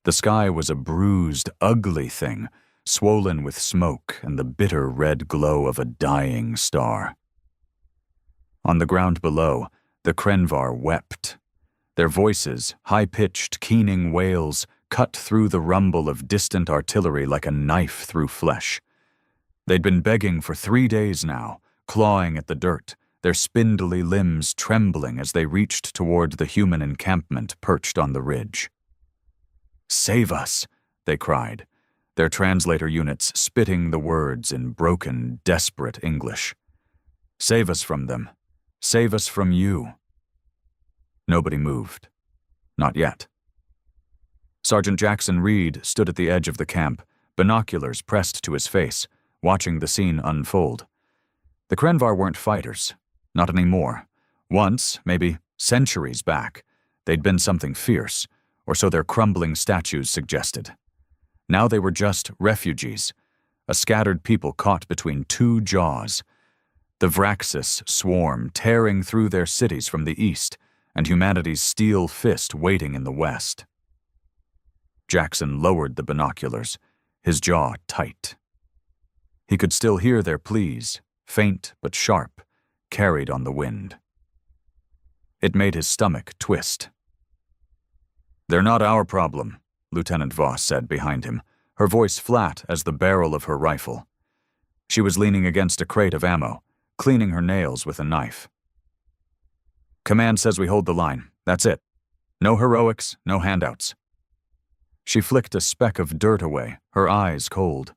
The sky was a bruised, ugly thing, swollen with smoke and the bitter red glow of a dying star. On the ground below, the Krenvar wept. Their voices, high-pitched, keening wails, cut through the rumble of distant artillery like a knife through flesh. They'd been begging for 3 days now, clawing at the dirt, their spindly limbs trembling as they reached toward the human encampment perched on the ridge. "Save us," they cried, their translator units spitting the words in broken, desperate English. "Save us from them. Save us from you." Nobody moved. Not yet. Sergeant Jackson Reed stood at the edge of the camp, binoculars pressed to his face, watching the scene unfold. The Krenvar weren't fighters. Not anymore. Once, maybe centuries back, they'd been something fierce, or so their crumbling statues suggested. Now they were just refugees, a scattered people caught between two jaws. The Vraxis swarm tearing through their cities from the east, and humanity's steel fist waiting in the west. Jackson lowered the binoculars, his jaw tight. He could still hear their pleas, faint but sharp, carried on the wind. It made his stomach twist. "They're not our problem," Lieutenant Voss said behind him, her voice flat as the barrel of her rifle. She was leaning against a crate of ammo, cleaning her nails with a knife. "Command says we hold the line. That's it. No heroics, no handouts." She flicked a speck of dirt away, her eyes cold.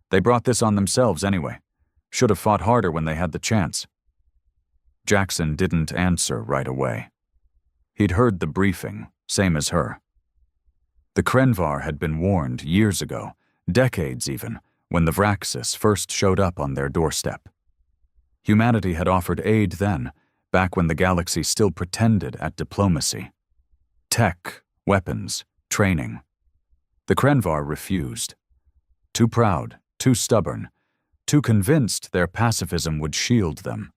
They brought this on themselves anyway. Should have fought harder when they had the chance. Jackson didn't answer right away. He'd heard the briefing, same as her. The Krenvar had been warned years ago, decades even, when the Vraxis first showed up on their doorstep. Humanity had offered aid then, back when the galaxy still pretended at diplomacy. Tech, weapons, training. The Krenvar refused. Too proud, too stubborn, too convinced their pacifism would shield them.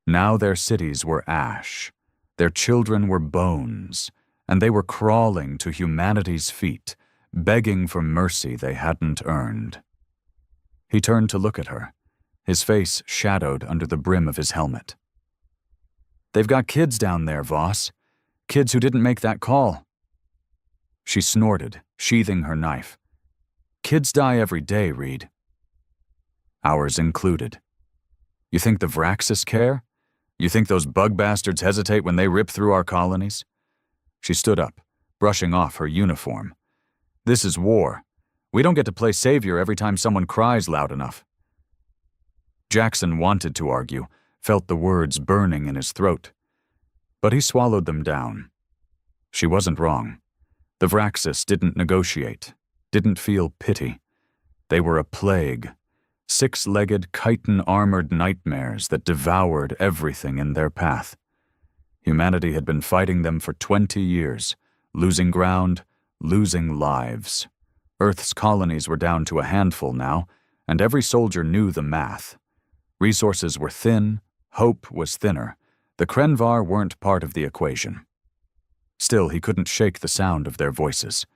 Now their cities were ash, their children were bones, and they were crawling to humanity's feet, begging for mercy they hadn't earned. He turned to look at her, his face shadowed under the brim of his helmet. "They've got kids down there, Voss. Kids who didn't make that call." She snorted, sheathing her knife. "Kids die every day, Reed." "Ours included. You think the Vraxis care? You think those bug bastards hesitate when they rip through our colonies?" She stood up, brushing off her uniform. "This is war. We don't get to play savior every time someone cries loud enough." Jackson wanted to argue, felt the words burning in his throat. But he swallowed them down. She wasn't wrong. The Vraxis didn't negotiate, didn't feel pity. They were a plague, six-legged, chitin-armored nightmares that devoured everything in their path. Humanity had been fighting them for 20 years, losing ground, losing lives. Earth's colonies were down to a handful now, and every soldier knew the math. Resources were thin, hope was thinner. The Krenvar weren't part of the equation. Still, he couldn't shake the sound of their voices.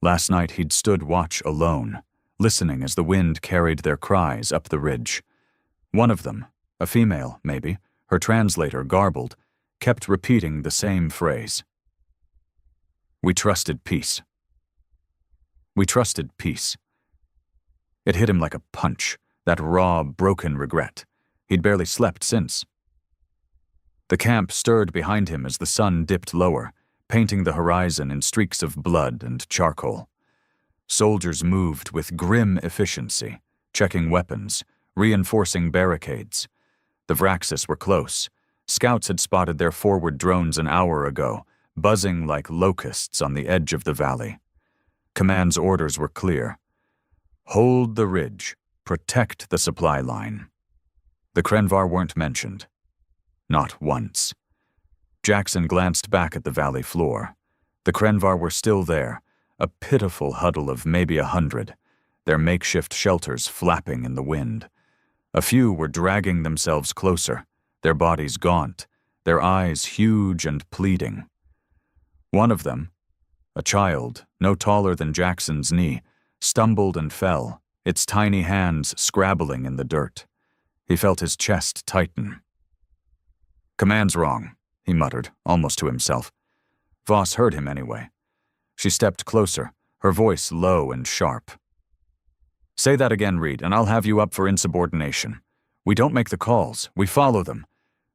Last night he'd stood watch alone, listening as the wind carried their cries up the ridge. One of them, a female maybe, her translator garbled, kept repeating the same phrase. "We trusted peace. We trusted peace." It hit him like a punch, that raw, broken regret. He'd barely slept since. The camp stirred behind him as the sun dipped lower, painting the horizon in streaks of blood and charcoal. Soldiers moved with grim efficiency, checking weapons, reinforcing barricades. The Vraxis were close. Scouts had spotted their forward drones an hour ago, buzzing like locusts on the edge of the valley. Command's orders were clear. Hold the ridge. Protect the supply line. The Krenvar weren't mentioned. Not once. Jackson glanced back at the valley floor. The Krenvar were still there, a pitiful huddle of maybe 100, their makeshift shelters flapping in the wind. A few were dragging themselves closer, their bodies gaunt, their eyes huge and pleading. One of them, A child, no taller than Jackson's knee, stumbled and fell, its tiny hands scrabbling in the dirt. He felt his chest tighten. "Command's wrong," he muttered, almost to himself. Voss heard him anyway. She stepped closer, her voice low and sharp. "Say that again, Reed, and I'll have you up for insubordination. We don't make the calls, we follow them.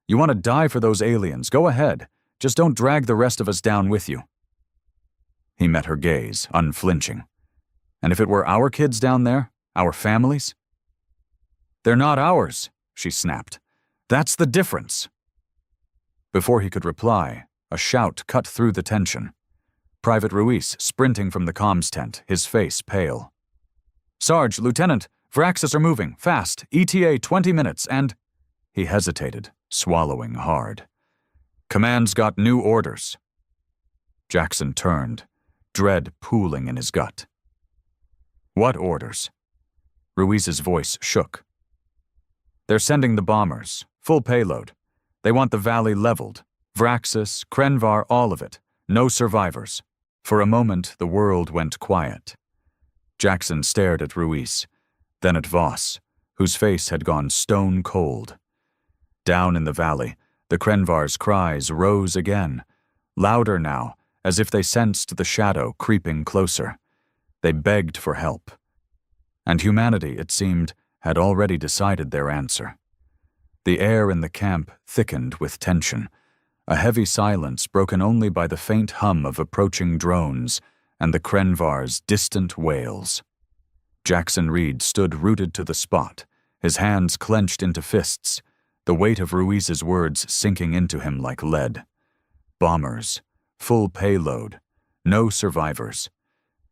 You want to die for those aliens, go ahead. Just don't drag the rest of us down with you." He met her gaze, unflinching. "And if it were our kids down there, our families?" "They're not ours," she snapped. "That's the difference." Before he could reply, a shout cut through the tension. Private Ruiz sprinting from the comms tent, his face pale. "Sarge, Lieutenant, Vraxis are moving, fast, ETA 20 minutes, and—" He hesitated, swallowing hard. "Command's got new orders." Jackson turned, dread pooling in his gut. "What orders?" Ruiz's voice shook. "They're sending the bombers, full payload. They want the valley leveled. Vraxis, Krenvar, all of it. No survivors." For a moment, the world went quiet. Jackson stared at Ruiz, then at Voss, whose face had gone stone cold. Down in the valley, the Krenvar's cries rose again, louder now, as if they sensed the shadow creeping closer. They begged for help. And humanity, it seemed, had already decided their answer. The air in the camp thickened with tension, a heavy silence broken only by the faint hum of approaching drones and the Krenvar's distant wails. Jackson Reed stood rooted to the spot, his hands clenched into fists, the weight of Ruiz's words sinking into him like lead. Bombers, full payload, no survivors.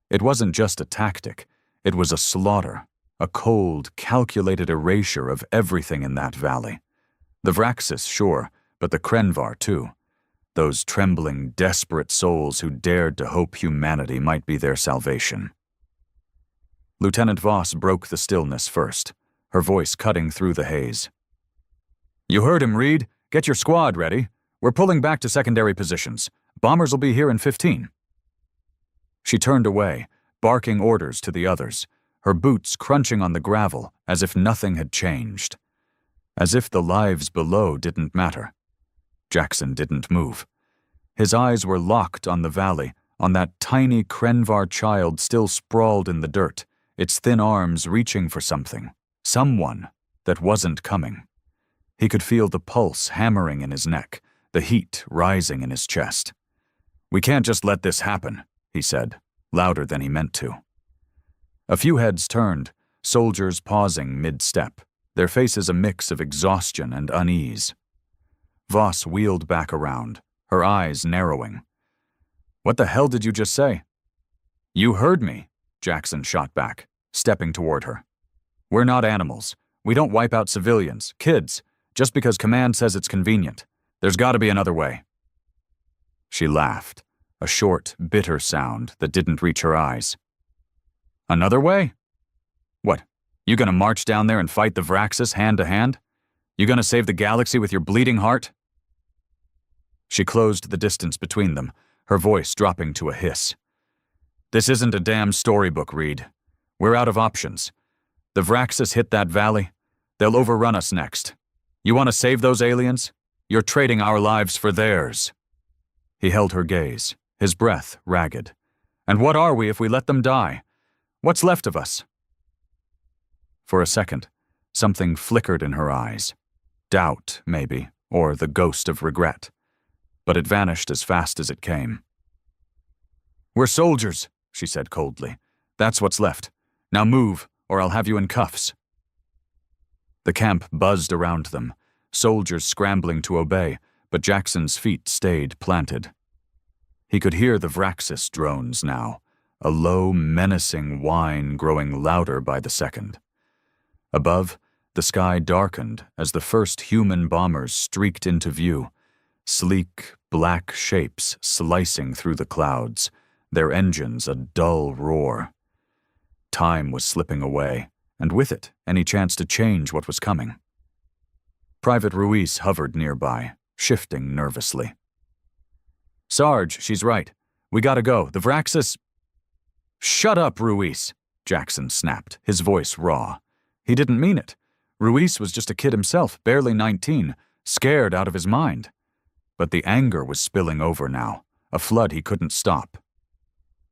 It wasn't just a tactic, it was a slaughter, a cold, calculated erasure of everything in that valley. The Vraxis, sure, but the Krenvar too. Those trembling, desperate souls who dared to hope humanity might be their salvation. Lieutenant Voss broke the stillness first, her voice cutting through the haze. "You heard him, Reed. Get your squad ready. We're pulling back to secondary positions. Bombers will be here in 15. She turned away, barking orders to the others, her boots crunching on the gravel as if nothing had changed. As if the lives below didn't matter. Jackson didn't move. His eyes were locked on the valley, on that tiny Krenvar child still sprawled in the dirt, its thin arms reaching for something, someone that wasn't coming. He could feel the pulse hammering in his neck, the heat rising in his chest. "We can't just let this happen," he said, louder than he meant to. A few heads turned, soldiers pausing mid-step, their faces a mix of exhaustion and unease. Voss wheeled back around, her eyes narrowing. "What the hell did you just say?" "You heard me," Jackson shot back, stepping toward her. "We're not animals. We don't wipe out civilians, kids, just because command says it's convenient. There's got to be another way." She laughed, a short, bitter sound that didn't reach her eyes. "Another way? What, you gonna march down there and fight the Vraxis hand to hand? You gonna save the galaxy with your bleeding heart?" She closed the distance between them, her voice dropping to a hiss. "This isn't a damn storybook, Reed. We're out of options. The Vraxis hit that valley. They'll overrun us next. You want to save those aliens? You're trading our lives for theirs." He held her gaze, his breath ragged. "And what are we if we let them die? What's left of us?" For a second, something flickered in her eyes. Doubt, maybe, or the ghost of regret. But it vanished as fast as it came. "We're soldiers," she said coldly. "That's what's left. Now move, or I'll have you in cuffs." The camp buzzed around them, soldiers scrambling to obey, but Jackson's feet stayed planted. He could hear the Vraxis drones now, a low, menacing whine growing louder by the second. Above, the sky darkened as the first human bombers streaked into view, sleek, black shapes slicing through the clouds, their engines a dull roar. Time was slipping away, and with it, any chance to change what was coming. Private Ruiz hovered nearby, shifting nervously. "Sarge, she's right. We gotta go. The Vraxis— Shut up, Ruiz, Jackson snapped, his voice raw. He didn't mean it. Ruiz was just a kid himself, barely 19, scared out of his mind. But the anger was spilling over now, a flood he couldn't stop.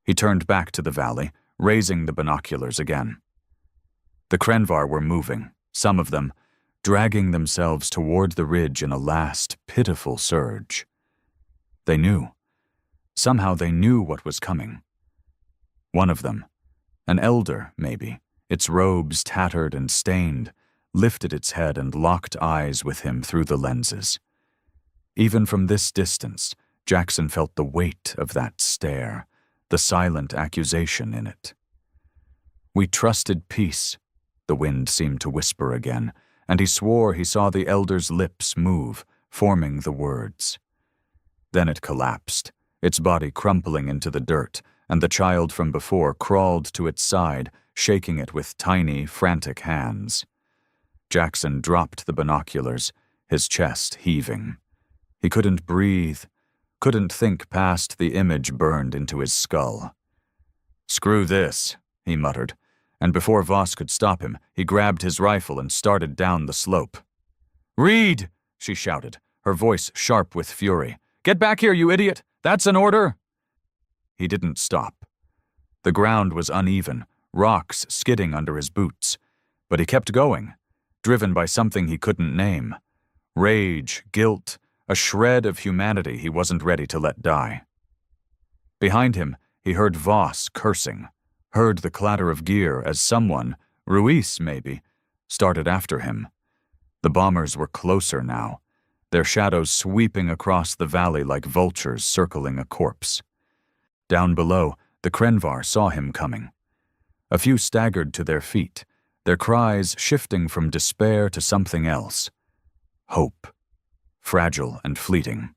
He turned back to the valley, raising the binoculars again. The Krenvar were moving, some of them, dragging themselves toward the ridge in a last, pitiful surge. They knew. Somehow they knew what was coming. One of them, an elder, maybe, its robes tattered and stained, lifted its head and locked eyes with him through the lenses. Even from this distance, Jackson felt the weight of that stare, the silent accusation in it. "We trusted peace," the wind seemed to whisper again, and he swore he saw the elder's lips move, forming the words. Then it collapsed, its body crumpling into the dirt, and the child from before crawled to its side, shaking it with tiny, frantic hands. Jackson dropped the binoculars, his chest heaving. He couldn't breathe, couldn't think past the image burned into his skull. "Screw this," he muttered, and before Voss could stop him, he grabbed his rifle and started down the slope. "Reed!" she shouted, her voice sharp with fury. "Get back here, you idiot! That's an order!" He didn't stop. The ground was uneven, rocks skidding under his boots, but he kept going, driven by something he couldn't name. Rage, guilt, a shred of humanity he wasn't ready to let die. Behind him, he heard Voss cursing, heard the clatter of gear as someone, Ruiz maybe, started after him. The bombers were closer now, their shadows sweeping across the valley like vultures circling a corpse. Down below, the Krenvar saw him coming. A few staggered to their feet, their cries shifting from despair to something else. Hope. Fragile and fleeting.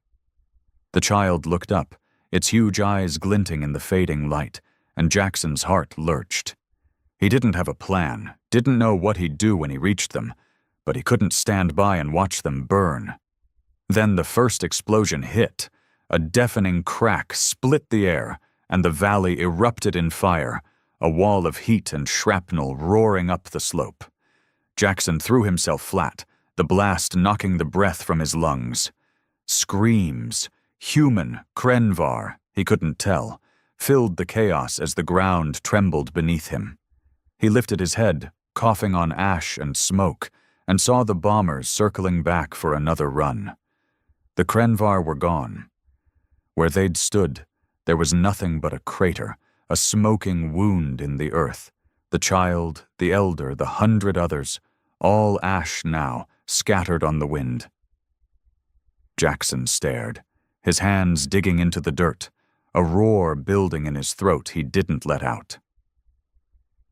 The child looked up, its huge eyes glinting in the fading light, and Jackson's heart lurched. He didn't have a plan, didn't know what he'd do when he reached them, but he couldn't stand by and watch them burn. Then the first explosion hit. A deafening crack split the air, and the valley erupted in fire, a wall of heat and shrapnel roaring up the slope. Jackson threw himself flat, the blast knocking the breath from his lungs. Screams, human, Krenvar, he couldn't tell, filled the chaos as the ground trembled beneath him. He lifted his head, coughing on ash and smoke, and saw the bombers circling back for another run. The Krenvar were gone. Where they'd stood, there was nothing but a crater, a smoking wound in the earth. The child, the elder, the 100 others, all ash now, scattered on the wind. Jackson stared, his hands digging into the dirt, a roar building in his throat he didn't let out.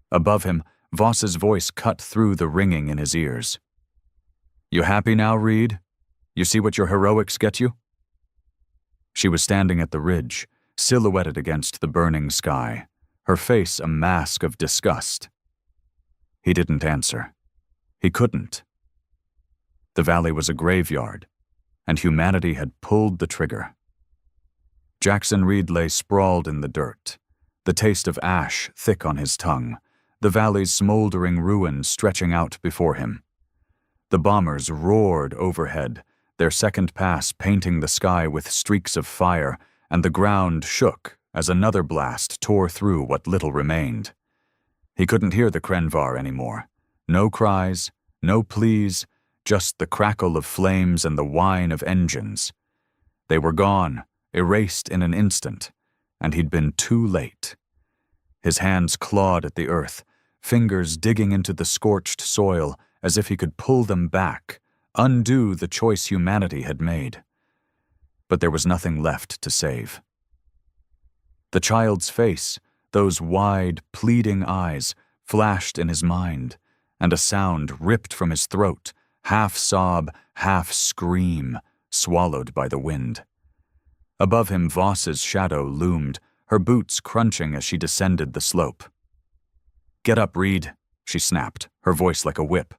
Above him, Voss's voice cut through the ringing in his ears. "You happy now, Reed? You see what your heroics get you?" She was standing at the ridge, silhouetted against the burning sky, her face a mask of disgust. He didn't answer. He couldn't. The valley was a graveyard, and humanity had pulled the trigger. Jackson Reed lay sprawled in the dirt, the taste of ash thick on his tongue, the valley's smoldering ruins stretching out before him. The bombers roared overhead, their second pass painting the sky with streaks of fire, and the ground shook as another blast tore through what little remained. He couldn't hear the Krenvar anymore. No cries, no pleas, just the crackle of flames and the whine of engines. They were gone, erased in an instant, and he'd been too late. His hands clawed at the earth, fingers digging into the scorched soil as if he could pull them back, undo the choice humanity had made. But there was nothing left to save. The child's face, those wide, pleading eyes, flashed in his mind, and a sound ripped from his throat, half sob, half scream, swallowed by the wind. Above him, Voss's shadow loomed, her boots crunching as she descended the slope. "Get up, Reed," she snapped, her voice like a whip.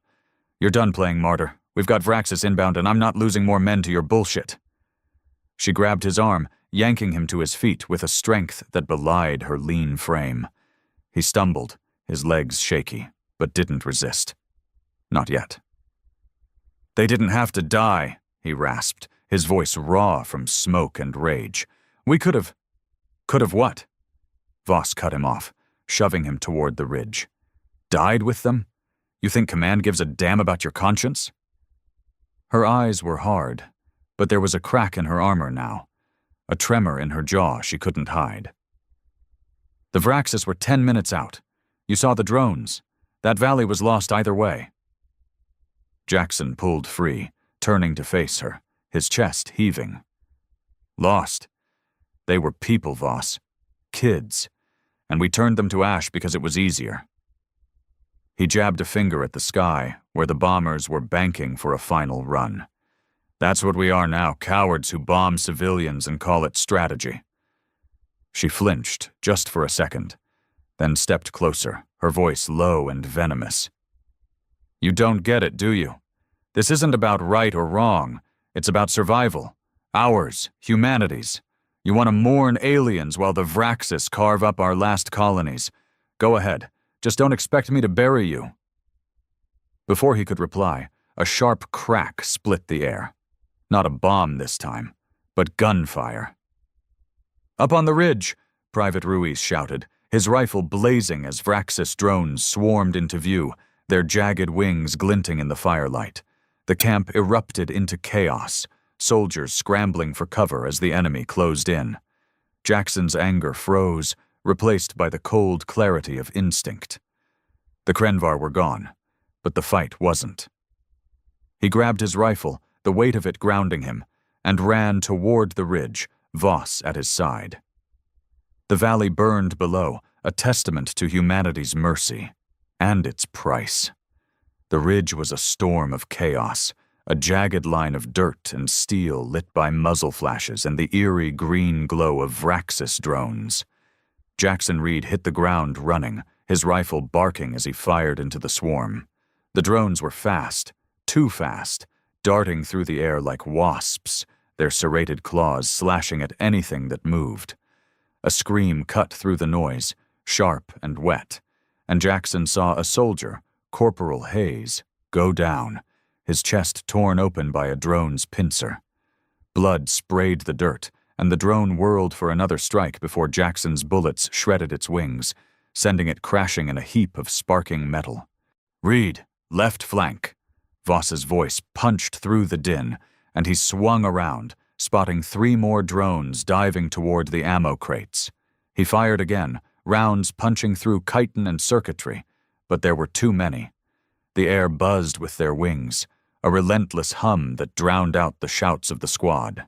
"You're done playing martyr. We've got Vraxis inbound and I'm not losing more men to your bullshit." She grabbed his arm, yanking him to his feet with a strength that belied her lean frame. He stumbled, his legs shaky, but didn't resist. Not yet. "They didn't have to die," he rasped, his voice raw from smoke and rage. "We could have..." "Could have what?" Voss cut him off, shoving him toward the ridge. "Died with them? You think Command gives a damn about your conscience?" Her eyes were hard, but there was a crack in her armor now, a tremor in her jaw she couldn't hide. "The Vraxis were 10 minutes out. You saw the drones. That valley was lost either way." Jackson pulled free, turning to face her, his chest heaving. "Lost? They were people, Voss. Kids. And we turned them to ash because it was easier." He jabbed a finger at the sky, where the bombers were banking for a final run. "That's what we are now, cowards who bomb civilians and call it strategy." She flinched, just for a second, then stepped closer, her voice low and venomous. "You don't get it, do you? This isn't about right or wrong. It's about survival. Ours, humanity's. You want to mourn aliens while the Vraxis carve up our last colonies. Go ahead. Just don't expect me to bury you." Before he could reply, a sharp crack split the air. Not a bomb this time, but gunfire. "Up on the ridge!" Private Ruiz shouted, his rifle blazing as Vraxis drones swarmed into view, their jagged wings glinting in the firelight. The camp erupted into chaos, soldiers scrambling for cover as the enemy closed in. Jackson's anger froze, replaced by the cold clarity of instinct. The Krenvar were gone, but the fight wasn't. He grabbed his rifle, the weight of it grounding him, and ran toward the ridge, Voss at his side. The valley burned below, a testament to humanity's mercy, and its price. The ridge was a storm of chaos, a jagged line of dirt and steel lit by muzzle flashes and the eerie green glow of Vraxis drones. Jackson Reed hit the ground running, his rifle barking as he fired into the swarm. The drones were fast, too fast, darting through the air like wasps, their serrated claws slashing at anything that moved. A scream cut through the noise, sharp and wet, and Jackson saw a soldier, Corporal Hayes, go down, his chest torn open by a drone's pincer. Blood sprayed the dirt, and the drone whirled for another strike before Jackson's bullets shredded its wings, sending it crashing in a heap of sparking metal. "Reed, left flank." Voss's voice punched through the din, and he swung around, spotting 3 more drones diving toward the ammo crates. He fired again, rounds punching through chitin and circuitry, but there were too many. The air buzzed with their wings, a relentless hum that drowned out the shouts of the squad.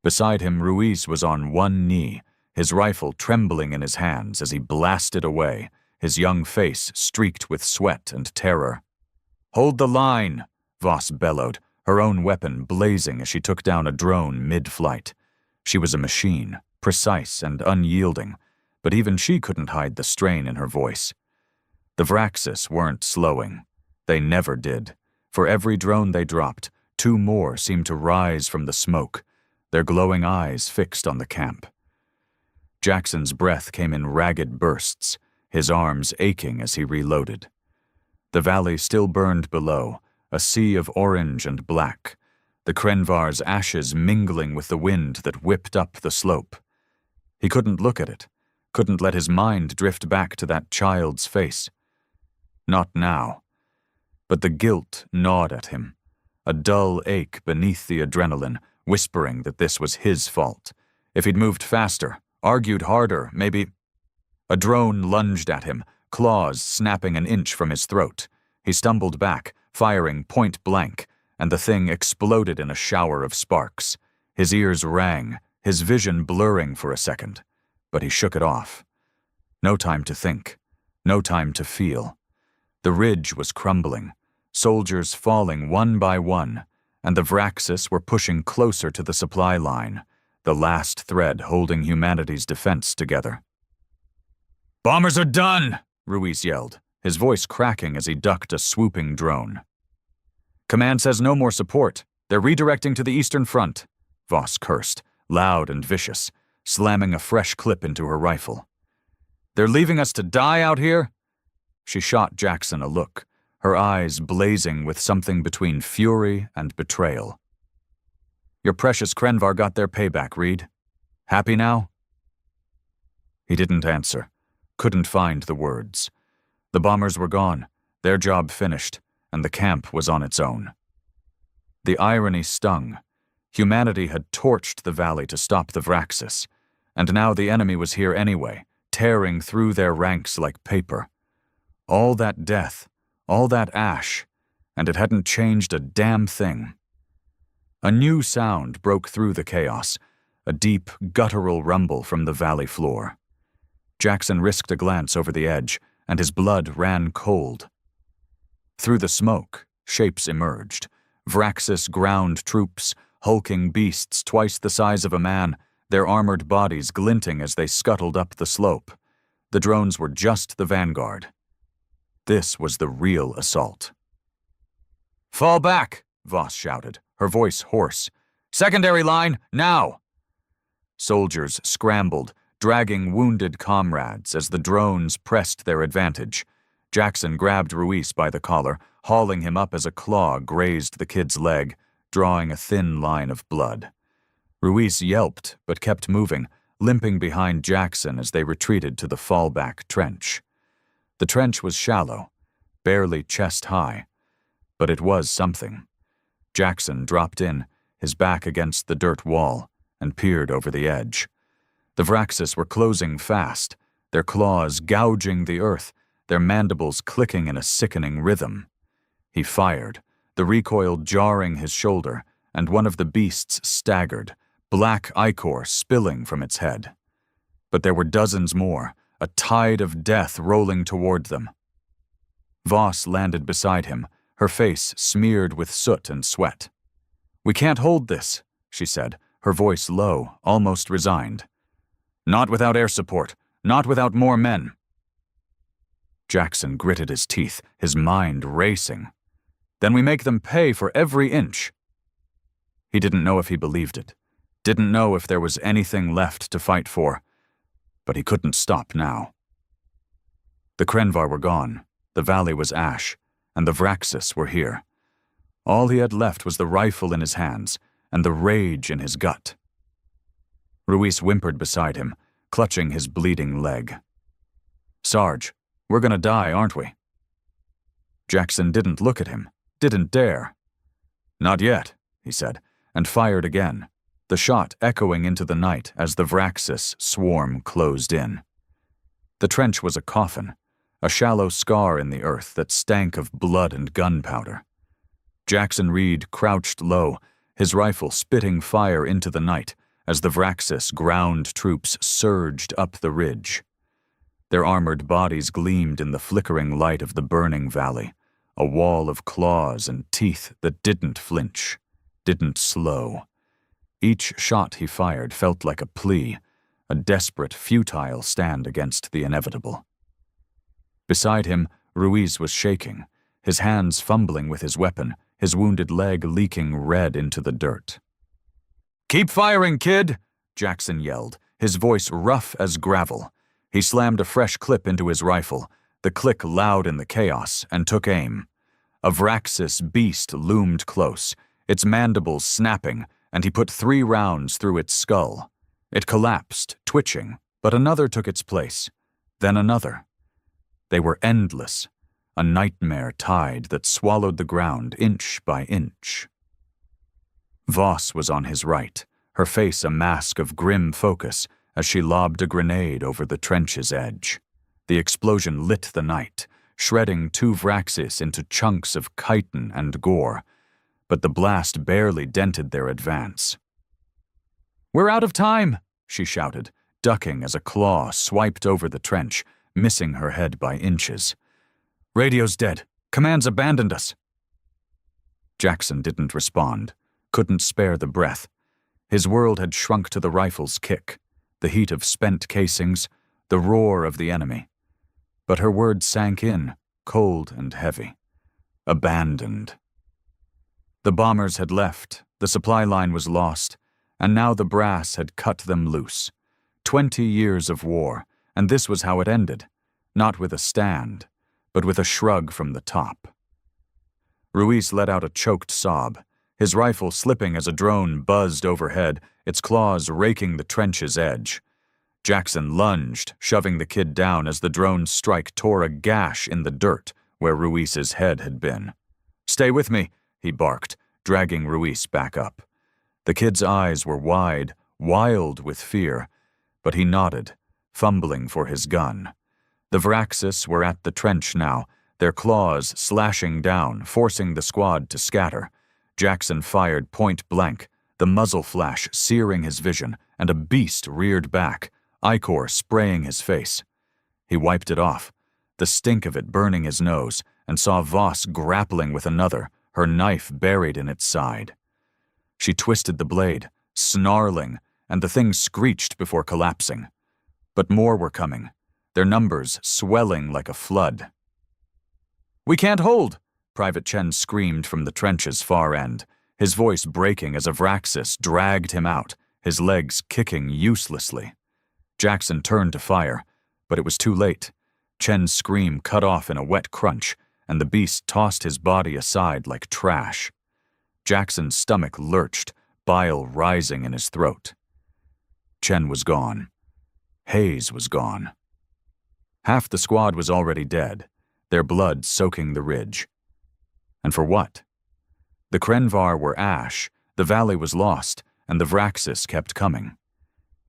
Beside him, Ruiz was on one knee, his rifle trembling in his hands as he blasted away, his young face streaked with sweat and terror. "Hold the line," Voss bellowed, her own weapon blazing as she took down a drone mid-flight. She was a machine, precise and unyielding, but even she couldn't hide the strain in her voice. The Vraxis weren't slowing. They never did. For every drone they dropped, 2 more seemed to rise from the smoke, their glowing eyes fixed on the camp. Jackson's breath came in ragged bursts, his arms aching as he reloaded. The valley still burned below, a sea of orange and black, the Krenvar's ashes mingling with the wind that whipped up the slope. He couldn't look at it, couldn't let his mind drift back to that child's face. Not now. But the guilt gnawed at him, a dull ache beneath the adrenaline, whispering that this was his fault. If he'd moved faster, argued harder, maybe... A drone lunged at him, claws snapping an inch from his throat. He stumbled back, firing point blank, and the thing exploded in a shower of sparks. His ears rang, his vision blurring for a second, but he shook it off. No time to think, no time to feel. The ridge was crumbling, soldiers falling one by one, and the Vraxis were pushing closer to the supply line, the last thread holding humanity's defense together. "Bombers are done!" Ruiz yelled, his voice cracking as he ducked a swooping drone. "Command says no more support. They're redirecting to the eastern front," Voss cursed, loud and vicious, slamming a fresh clip into her rifle. "They're leaving us to die out here?" She shot Jackson a look, her eyes blazing with something between fury and betrayal. "Your precious Krenvar got their payback, Reed. Happy now?" He didn't answer, couldn't find the words. The bombers were gone, their job finished, and the camp was on its own. The irony stung. Humanity had torched the valley to stop the Vraxis, and now the enemy was here anyway, tearing through their ranks like paper. All that death, all that ash, and it hadn't changed a damn thing. A new sound broke through the chaos, a deep, guttural rumble from the valley floor. Jackson risked a glance over the edge, and his blood ran cold. Through the smoke, shapes emerged. Vraxis ground troops, hulking beasts twice the size of a man, their armored bodies glinting as they scuttled up the slope. The drones were just the vanguard. This was the real assault. "Fall back!" Voss shouted, her voice hoarse. "Secondary line, now!" Soldiers scrambled, dragging wounded comrades as the drones pressed their advantage. Jackson grabbed Ruiz by the collar, hauling him up as a claw grazed the kid's leg, drawing a thin line of blood. Ruiz yelped, but kept moving, limping behind Jackson as they retreated to the fallback trench. The trench was shallow, barely chest-high, but it was something. Jackson dropped in, his back against the dirt wall, and peered over the edge. The Vraxis were closing fast, their claws gouging the earth, their mandibles clicking in a sickening rhythm. He fired, the recoil jarring his shoulder, and one of the beasts staggered, black ichor spilling from its head. But there were dozens more, a tide of death rolling toward them. Voss landed beside him, her face smeared with soot and sweat. "We can't hold this," she said, her voice low, almost resigned. "Not without air support, not without more men." Jackson gritted his teeth, his mind racing. "Then we make them pay for every inch." He didn't know if he believed it, didn't know if there was anything left to fight for, but he couldn't stop now. The Krenvar were gone, the valley was ash, and the Vraxis were here. All he had left was the rifle in his hands and the rage in his gut. Ruiz whimpered beside him, clutching his bleeding leg. "Sarge, we're gonna die, aren't we?" Jackson didn't look at him, didn't dare. "Not yet," he said, and fired again, the shot echoing into the night as the Vraxis swarm closed in. The trench was a coffin, a shallow scar in the earth that stank of blood and gunpowder. Jackson Reed crouched low, his rifle spitting fire into the night as the Vraxis ground troops surged up the ridge. Their armored bodies gleamed in the flickering light of the burning valley, a wall of claws and teeth that didn't flinch, didn't slow. Each shot he fired felt like a plea, a desperate, futile stand against the inevitable. Beside him, Ruiz was shaking, his hands fumbling with his weapon, his wounded leg leaking red into the dirt. "Keep firing, kid!" Jackson yelled, his voice rough as gravel. He slammed a fresh clip into his rifle, the click loud in the chaos, and took aim. A Vraxis beast loomed close, its mandibles snapping, and he put 3 rounds through its skull. It collapsed, twitching, but another took its place, then another. They were endless, a nightmare tide that swallowed the ground inch by inch. Voss was on his right, her face a mask of grim focus as she lobbed a grenade over the trench's edge. The explosion lit the night, shredding 2 Vraxis into chunks of chitin and gore, but the blast barely dented their advance. "We're out of time," she shouted, ducking as a claw swiped over the trench, missing her head by inches. "Radio's dead. Command's abandoned us." Jackson didn't respond, couldn't spare the breath. His world had shrunk to the rifle's kick, the heat of spent casings, the roar of the enemy. But her words sank in, cold and heavy. Abandoned. The bombers had left, the supply line was lost, and now the brass had cut them loose. 20 years of war, and this was how it ended, not with a stand, but with a shrug from the top. Ruiz let out a choked sob, his rifle slipping as a drone buzzed overhead, its claws raking the trench's edge. Jackson lunged, shoving the kid down as the drone's strike tore a gash in the dirt where Ruiz's head had been. "Stay with me," he barked, dragging Ruiz back up. The kid's eyes were wide, wild with fear, but he nodded, fumbling for his gun. The Vraxis were at the trench now, their claws slashing down, forcing the squad to scatter. Jackson fired point blank, the muzzle flash searing his vision, and a beast reared back, ichor spraying his face. He wiped it off, the stink of it burning his nose, and saw Voss grappling with another, her knife buried in its side. She twisted the blade, snarling, and the thing screeched before collapsing. But more were coming, their numbers swelling like a flood. "We can't hold!" Private Chen screamed from the trench's far end, his voice breaking as a Vraxis dragged him out, his legs kicking uselessly. Jackson turned to fire, but it was too late. Chen's scream cut off in a wet crunch, and the beast tossed his body aside like trash. Jackson's stomach lurched, bile rising in his throat. Chen was gone. Hayes was gone. Half the squad was already dead, their blood soaking the ridge. And for what? The Krenvar were ash, the valley was lost, and the Vraxis kept coming.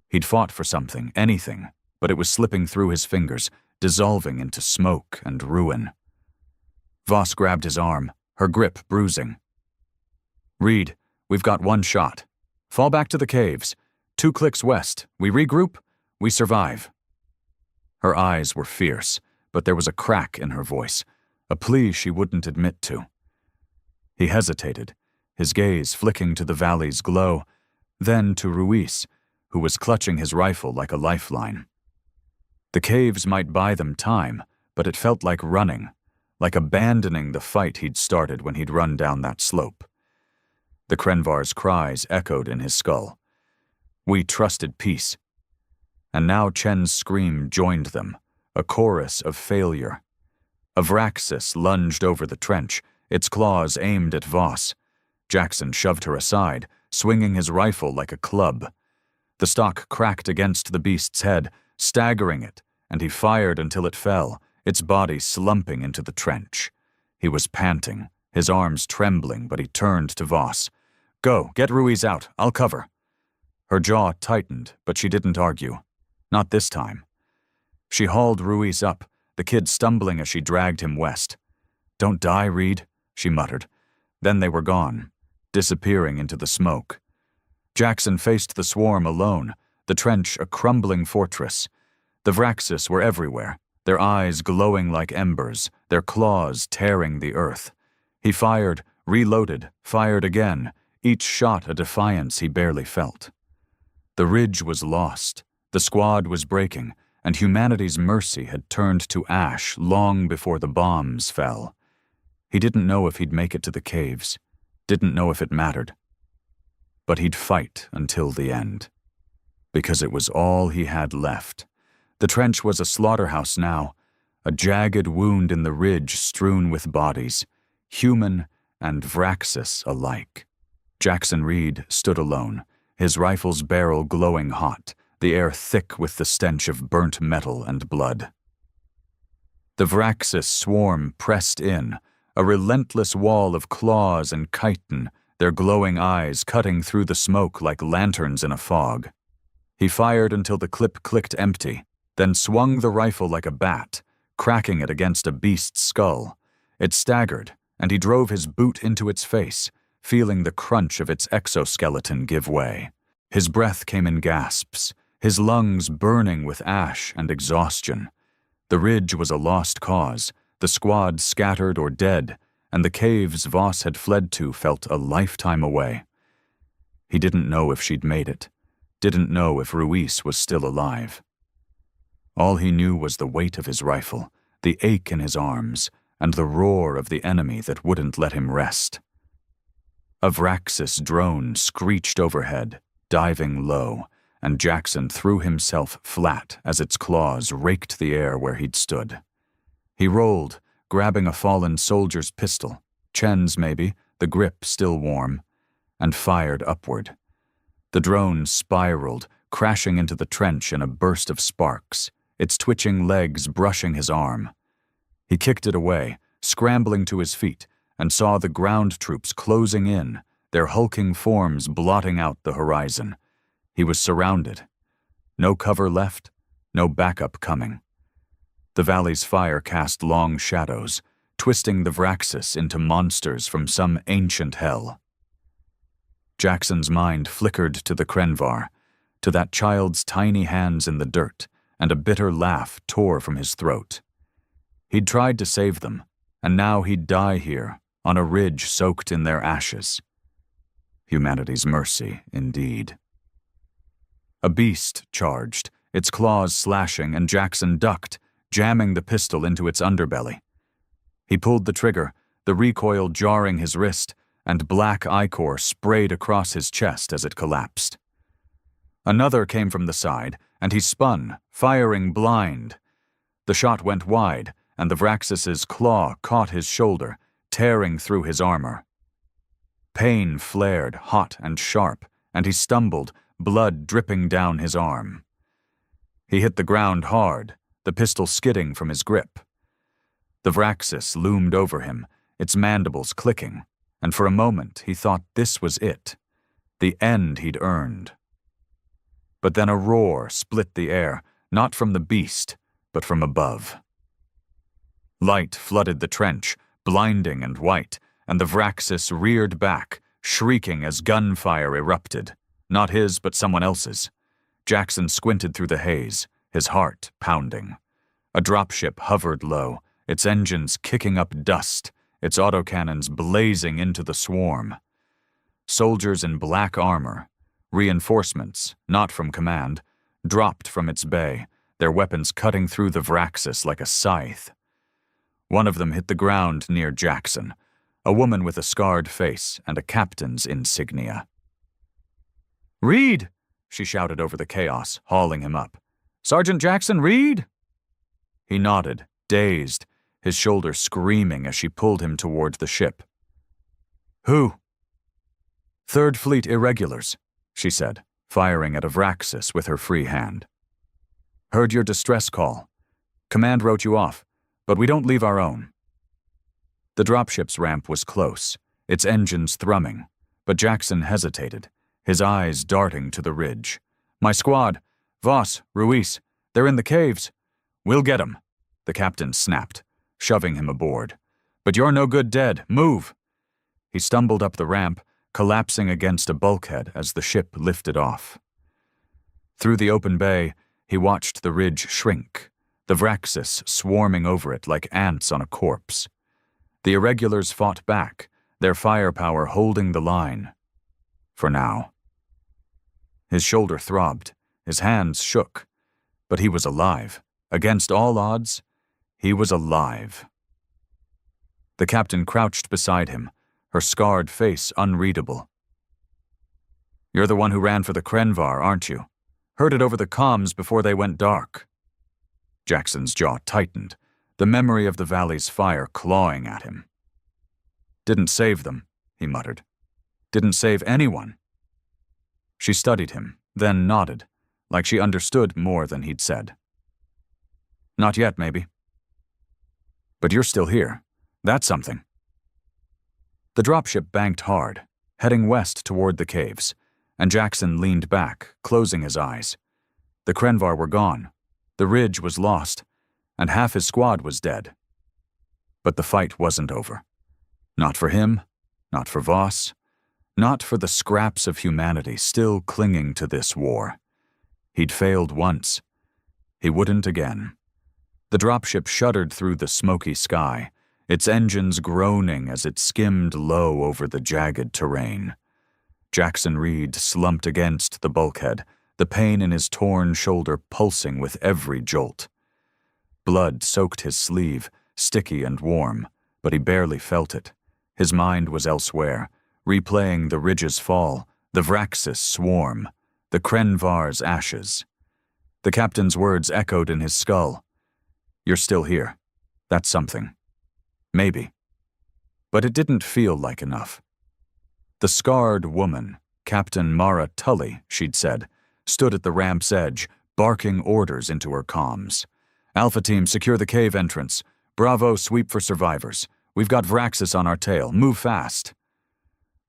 He'd fought for something, anything, but it was slipping through his fingers, dissolving into smoke and ruin. Voss grabbed his arm, her grip bruising. "Reed, we've got one shot. Fall back to the caves. 2 clicks west. We regroup, we survive." Her eyes were fierce, but there was a crack in her voice, a plea she wouldn't admit to. He hesitated, his gaze flicking to the valley's glow, then to Ruiz, who was clutching his rifle like a lifeline. The caves might buy them time, but it felt like running, like abandoning the fight he'd started when he'd run down that slope. The Krenvar's cries echoed in his skull. We trusted peace. And now Chen's scream joined them, a chorus of failure. A Vraxis lunged over the trench, its claws aimed at Voss. Jackson shoved her aside, swinging his rifle like a club. The stock cracked against the beast's head, staggering it, and he fired until it fell, its body slumping into the trench. He was panting, his arms trembling, but he turned to Voss. "Go, get Ruiz out, I'll cover." Her jaw tightened, but she didn't argue. Not this time. She hauled Ruiz up, the kid stumbling as she dragged him west. "Don't die, Reed," she muttered. Then they were gone, disappearing into the smoke. Jackson faced the swarm alone, the trench a crumbling fortress. The Vraxis were everywhere, their eyes glowing like embers, their claws tearing the earth. He fired, reloaded, fired again, each shot a defiance he barely felt. The ridge was lost, the squad was breaking, and humanity's mercy had turned to ash long before the bombs fell. He didn't know if he'd make it to the caves, didn't know if it mattered. But he'd fight until the end, because it was all he had left. The trench was a slaughterhouse now, a jagged wound in the ridge strewn with bodies, human and Vraxis alike. Jackson Reed stood alone, his rifle's barrel glowing hot, the air thick with the stench of burnt metal and blood. The Vraxis swarm pressed in, a relentless wall of claws and chitin, their glowing eyes cutting through the smoke like lanterns in a fog. He fired until the clip clicked empty, then swung the rifle like a bat, cracking it against a beast's skull. It staggered, and he drove his boot into its face, feeling the crunch of its exoskeleton give way. His breath came in gasps, his lungs burning with ash and exhaustion. The ridge was a lost cause, the squad scattered or dead, and the caves Voss had fled to felt a lifetime away. He didn't know if she'd made it, didn't know if Ruiz was still alive. All he knew was the weight of his rifle, the ache in his arms, and the roar of the enemy that wouldn't let him rest. A Vraxis drone screeched overhead, diving low, and Jackson threw himself flat as its claws raked the air where he'd stood. He rolled, grabbing a fallen soldier's pistol, Chen's maybe, the grip still warm, and fired upward. The drone spiraled, crashing into the trench in a burst of sparks, its twitching legs brushing his arm. He kicked it away, scrambling to his feet, and saw the ground troops closing in, their hulking forms blotting out the horizon. He was surrounded. No cover left, no backup coming. The valley's fire cast long shadows, twisting the Vraxis into monsters from some ancient hell. Jackson's mind flickered to the Krenvar, to that child's tiny hands in the dirt, and a bitter laugh tore from his throat. He'd tried to save them, and now he'd die here, on a ridge soaked in their ashes. Humanity's mercy, indeed. A beast charged, its claws slashing, and Jackson ducked, jamming the pistol into its underbelly. He pulled the trigger, the recoil jarring his wrist, and black ichor sprayed across his chest as it collapsed. Another came from the side, and he spun, firing blind. The shot went wide, and the Vraxis's claw caught his shoulder, tearing through his armor. Pain flared, hot and sharp, and he stumbled, blood dripping down his arm. He hit the ground hard, the pistol skidding from his grip. The Vraxis loomed over him, its mandibles clicking, and for a moment he thought this was it, the end he'd earned. But then a roar split the air, not from the beast, but from above. Light flooded the trench, blinding and white, and the Vraxis reared back, shrieking as gunfire erupted, not his but someone else's. Jackson squinted through the haze, his heart pounding. A dropship hovered low, its engines kicking up dust, its autocannons blazing into the swarm. Soldiers in black armor, reinforcements, not from command, dropped from its bay, their weapons cutting through the Vraxis like a scythe. One of them hit the ground near Jackson, a woman with a scarred face and a captain's insignia. "Reed!" she shouted over the chaos, hauling him up. "Sergeant Jackson Reed?" He nodded, dazed, his shoulder screaming as she pulled him toward the ship. "Who?" "Third Fleet Irregulars," she said, firing at a Vraxis with her free hand. "Heard your distress call. Command wrote you off, but we don't leave our own." The dropship's ramp was close, its engines thrumming, but Jackson hesitated, his eyes darting to the ridge. "My squad, Voss, Ruiz, they're in the caves." "We'll get 'em," the captain snapped, shoving him aboard. "But you're no good dead. Move!" He stumbled up the ramp, collapsing against a bulkhead as the ship lifted off. Through the open bay, he watched the ridge shrink, the Vraxis swarming over it like ants on a corpse. The Irregulars fought back, their firepower holding the line. For now. His shoulder throbbed, his hands shook, but he was alive. Against all odds, he was alive. The captain crouched beside him, her scarred face unreadable. "You're the one who ran for the Krenvar, aren't you? Heard it over the comms before they went dark." Jackson's jaw tightened, the memory of the valley's fire clawing at him. "Didn't save them," he muttered. "Didn't save anyone." She studied him, then nodded, like she understood more than he'd said. "Not yet, maybe. But you're still here. That's something." The dropship banked hard, heading west toward the caves, and Jackson leaned back, closing his eyes. The Krenvar were gone, the ridge was lost, and half his squad was dead. But the fight wasn't over. Not for him, not for Voss, not for the scraps of humanity still clinging to this war. He'd failed once. He wouldn't again. The dropship shuddered through the smoky sky, its engines groaning as it skimmed low over the jagged terrain. Jackson Reed slumped against the bulkhead, the pain in his torn shoulder pulsing with every jolt. Blood soaked his sleeve, sticky and warm, but he barely felt it. His mind was elsewhere, replaying the ridge's fall, the Vraxis swarm, The Krenvar's ashes. The captain's words echoed in his skull. You're still here. That's something. Maybe. But it didn't feel like enough. The scarred woman, Captain Mara Tully, she'd said, stood at the ramp's edge, barking orders into her comms. Alpha Team, secure the cave entrance. Bravo, sweep for survivors. We've got Vraxis on our tail. Move fast.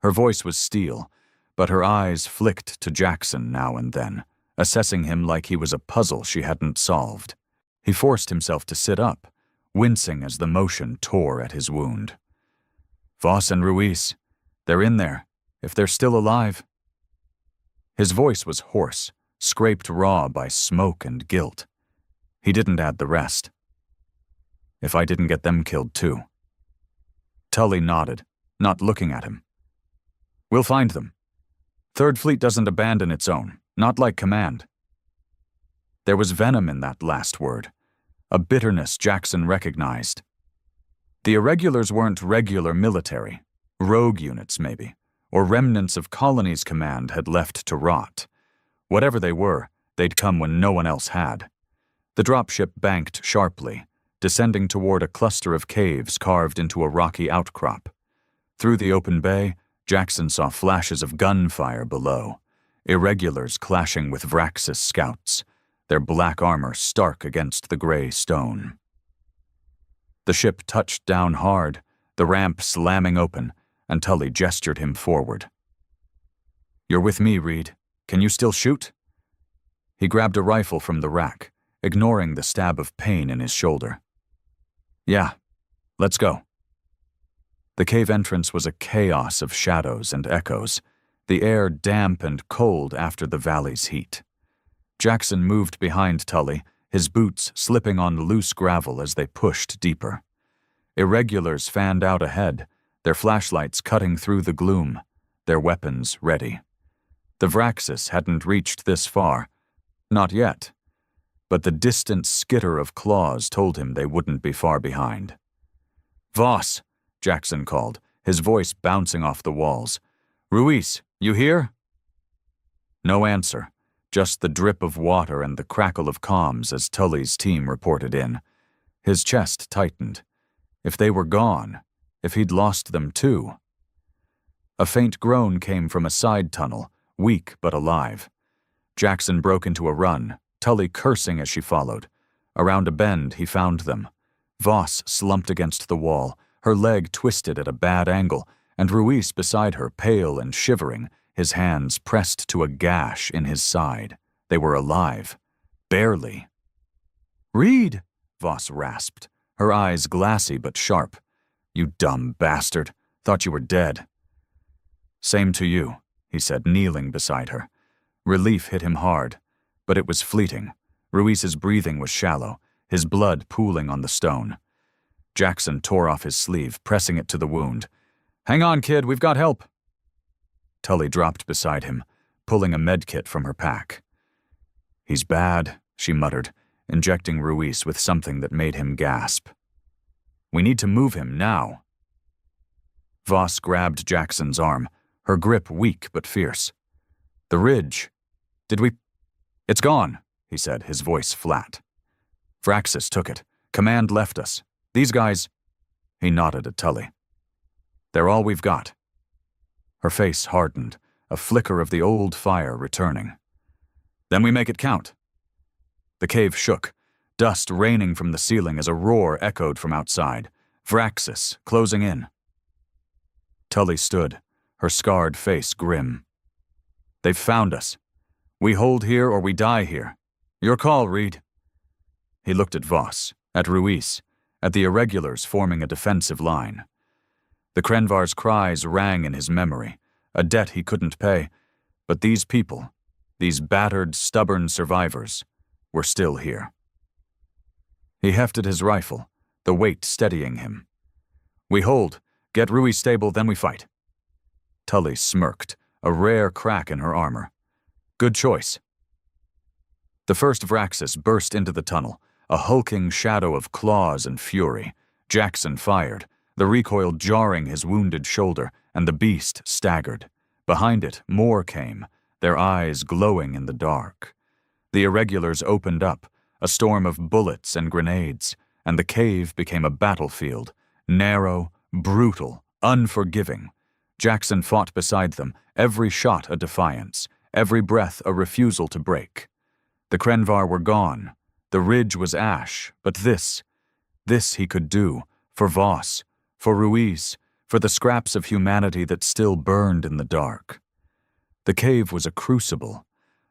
Her voice was steel, but her eyes flicked to Jackson now and then, assessing him like he was a puzzle she hadn't solved. He forced himself to sit up, wincing as the motion tore at his wound. Voss and Ruiz, they're in there, if they're still alive. His voice was hoarse, scraped raw by smoke and guilt. He didn't add the rest. If I didn't get them killed too. Tully nodded, not looking at him. We'll find them. Third Fleet doesn't abandon its own, not like Command. There was venom in that last word, a bitterness Jackson recognized. The Irregulars weren't regular military, rogue units maybe, or remnants of Colony's command had left to rot. Whatever they were, they'd come when no one else had. The dropship banked sharply, descending toward a cluster of caves carved into a rocky outcrop. Through the open bay, Jackson saw flashes of gunfire below, Irregulars clashing with Vraxis scouts, their black armor stark against the gray stone. The ship touched down hard, the ramp slamming open, and Tully gestured him forward. You're with me, Reed. Can you still shoot? He grabbed a rifle from the rack, ignoring the stab of pain in his shoulder. Yeah, let's go. The cave entrance was a chaos of shadows and echoes, the air damp and cold after the valley's heat. Jackson moved behind Tully, his boots slipping on loose gravel as they pushed deeper. Irregulars fanned out ahead, their flashlights cutting through the gloom, their weapons ready. The Vraxis hadn't reached this far. Not yet. But the distant skitter of claws told him they wouldn't be far behind. Voss, Jackson called, his voice bouncing off the walls. Ruiz, you here? No answer, just the drip of water and the crackle of comms as Tully's team reported in. His chest tightened. If they were gone, if he'd lost them too. A faint groan came from a side tunnel, weak but alive. Jackson broke into a run, Tully cursing as she followed. Around a bend, he found them. Voss slumped against the wall, her leg twisted at a bad angle, and Ruiz beside her, pale and shivering, his hands pressed to a gash in his side. They were alive. Barely. Reed, Voss rasped, her eyes glassy but sharp. You dumb bastard. Thought you were dead. Same to you, he said, kneeling beside her. Relief hit him hard, but it was fleeting. Ruiz's breathing was shallow, his blood pooling on the stone. Jackson tore off his sleeve, pressing it to the wound. Hang on, kid, we've got help. Tully dropped beside him, pulling a medkit from her pack. He's bad, she muttered, injecting Ruiz with something that made him gasp. We need to move him now. Voss grabbed Jackson's arm, her grip weak but fierce. The ridge. Did we? It's gone, he said, his voice flat. Vraxis took it. Command left us. These guys. He nodded at Tully. They're all we've got. Her face hardened, a flicker of the old fire returning. Then we make it count. The cave shook, dust raining from the ceiling as a roar echoed from outside. Vraxis closing in. Tully stood, her scarred face grim. They've found us. We hold here or we die here. Your call, Reed. He looked at Voss, at Ruiz, at the Irregulars forming a defensive line. The Krenvar's cries rang in his memory, a debt he couldn't pay, but these people, these battered, stubborn survivors, were still here. He hefted his rifle, the weight steadying him. We hold, get Ruiz stable, then we fight. Tully smirked, a rare crack in her armor. Good choice. The first Vraxis burst into the tunnel, a hulking shadow of claws and fury. Jackson fired, the recoil jarring his wounded shoulder, and the beast staggered. Behind it, more came, their eyes glowing in the dark. The irregulars opened up, a storm of bullets and grenades, and the cave became a battlefield, narrow, brutal, unforgiving. Jackson fought beside them, every shot a defiance, every breath a refusal to break. The Krenvar were gone. The ridge was ash, but this he could do, for Voss, for Ruiz, for the scraps of humanity that still burned in the dark. The cave was a crucible,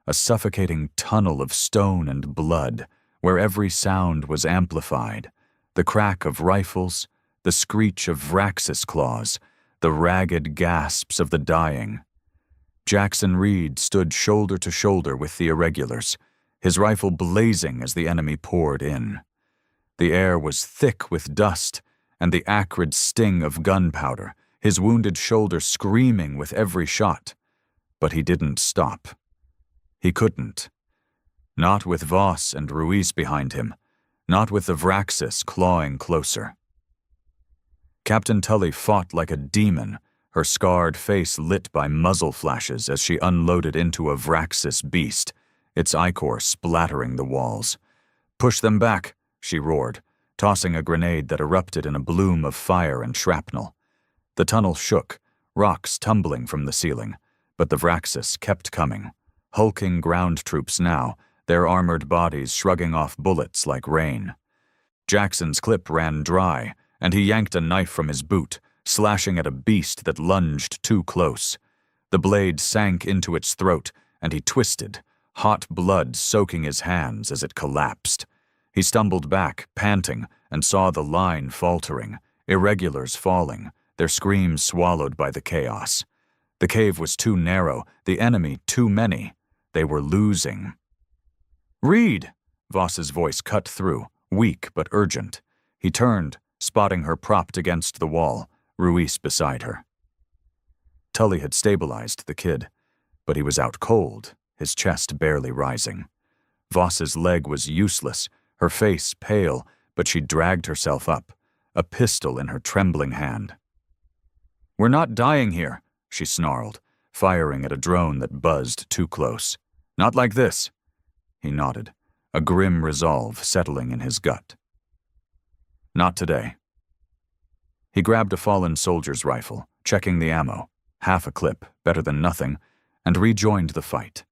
a suffocating tunnel of stone and blood, where every sound was amplified, the crack of rifles, the screech of Vraxis claws, the ragged gasps of the dying. Jackson Reed stood shoulder to shoulder with the irregulars, his rifle blazing as the enemy poured in. The air was thick with dust and the acrid sting of gunpowder, his wounded shoulder screaming with every shot. But he didn't stop. He couldn't. Not with Voss and Ruiz behind him, not with the Vraxis clawing closer. Captain Tully fought like a demon, her scarred face lit by muzzle flashes as she unloaded into a Vraxis beast, its ichor splattering the walls. "Push them back," she roared, tossing a grenade that erupted in a bloom of fire and shrapnel. The tunnel shook, rocks tumbling from the ceiling, but the Vraxis kept coming, hulking ground troops now, their armored bodies shrugging off bullets like rain. Jackson's clip ran dry, and he yanked a knife from his boot, slashing at a beast that lunged too close. The blade sank into its throat, and he twisted, hot blood soaking his hands as it collapsed. He stumbled back, panting, and saw the line faltering, irregulars falling, their screams swallowed by the chaos. The cave was too narrow, the enemy too many. They were losing. "Reed!" Voss's voice cut through, weak but urgent. He turned, spotting her propped against the wall, Ruiz beside her. Tully had stabilized the kid, but he was out cold, his chest barely rising. Voss's leg was useless, her face pale, but she dragged herself up, a pistol in her trembling hand. "We're not dying here," she snarled, firing at a drone that buzzed too close. "Not like this." He nodded, a grim resolve settling in his gut. "Not today." He grabbed a fallen soldier's rifle, checking the ammo, half a clip, better than nothing, and rejoined the fight.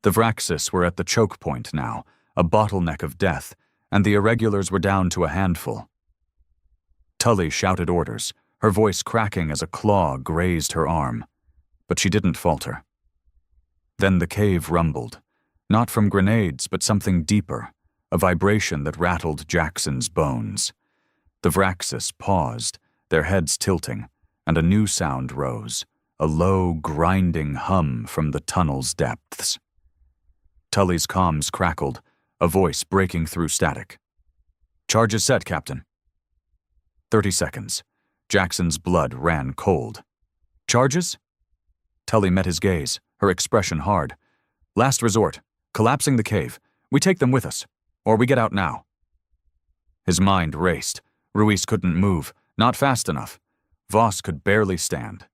The Vraxis were at the choke point now, a bottleneck of death, and the irregulars were down to a handful. Tully shouted orders, her voice cracking as a claw grazed her arm, but she didn't falter. Then the cave rumbled, not from grenades, but something deeper, a vibration that rattled Jackson's bones. The Vraxis paused, their heads tilting, and a new sound rose, a low, grinding hum from the tunnel's depths. Tully's comms crackled, a voice breaking through static. "Charge is set, Captain." 30 seconds. Jackson's blood ran cold. "Charges?" Tully met his gaze, her expression hard. "Last resort. Collapsing the cave. We take them with us. Or we get out now." His mind raced. Ruiz couldn't move, not fast enough. Voss could barely stand.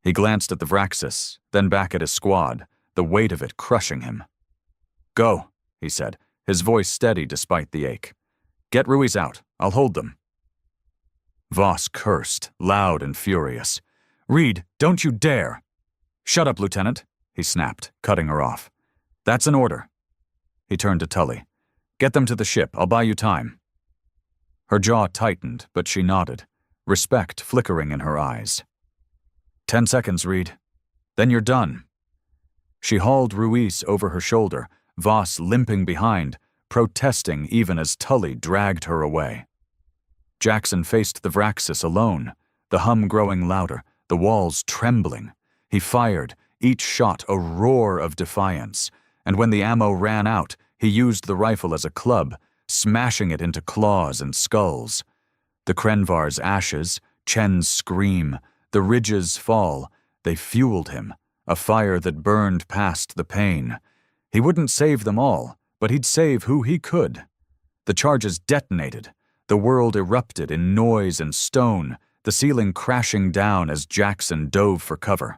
He glanced at the Vraxis, then back at his squad, the weight of it crushing him. "Go," he said, his voice steady despite the ache. "Get Ruiz out. I'll hold them." Voss cursed, loud and furious. "Reed, don't you dare!" "Shut up, Lieutenant," he snapped, cutting her off. "That's an order." He turned to Tully. "Get them to the ship. I'll buy you time." Her jaw tightened, but she nodded, respect flickering in her eyes. 10 seconds, Reed. Then you're done." She hauled Ruiz over her shoulder, Voss limping behind, protesting even as Tully dragged her away. Jackson faced the Vraxis alone, the hum growing louder, the walls trembling. He fired, each shot a roar of defiance, and when the ammo ran out, he used the rifle as a club, smashing it into claws and skulls. The Krenvar's ashes, Chen's scream, the ridge's fall, they fueled him, a fire that burned past the pain. He wouldn't save them all, but he'd save who he could. The charges detonated. The world erupted in noise and stone, the ceiling crashing down as Jackson dove for cover.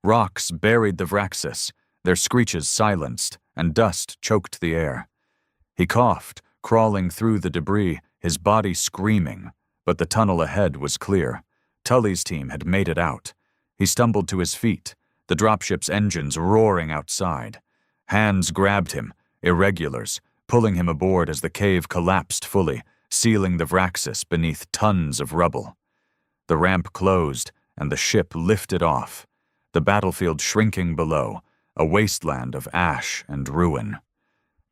Rocks buried the Vraxis, their screeches silenced, and dust choked the air. He coughed, crawling through the debris, his body screaming, but the tunnel ahead was clear. Tully's team had made it out. He stumbled to his feet, the dropship's engines roaring outside. Hands grabbed him, irregulars, pulling him aboard as the cave collapsed fully, sealing the Vraxis beneath tons of rubble. The ramp closed, and the ship lifted off, the battlefield shrinking below, a wasteland of ash and ruin.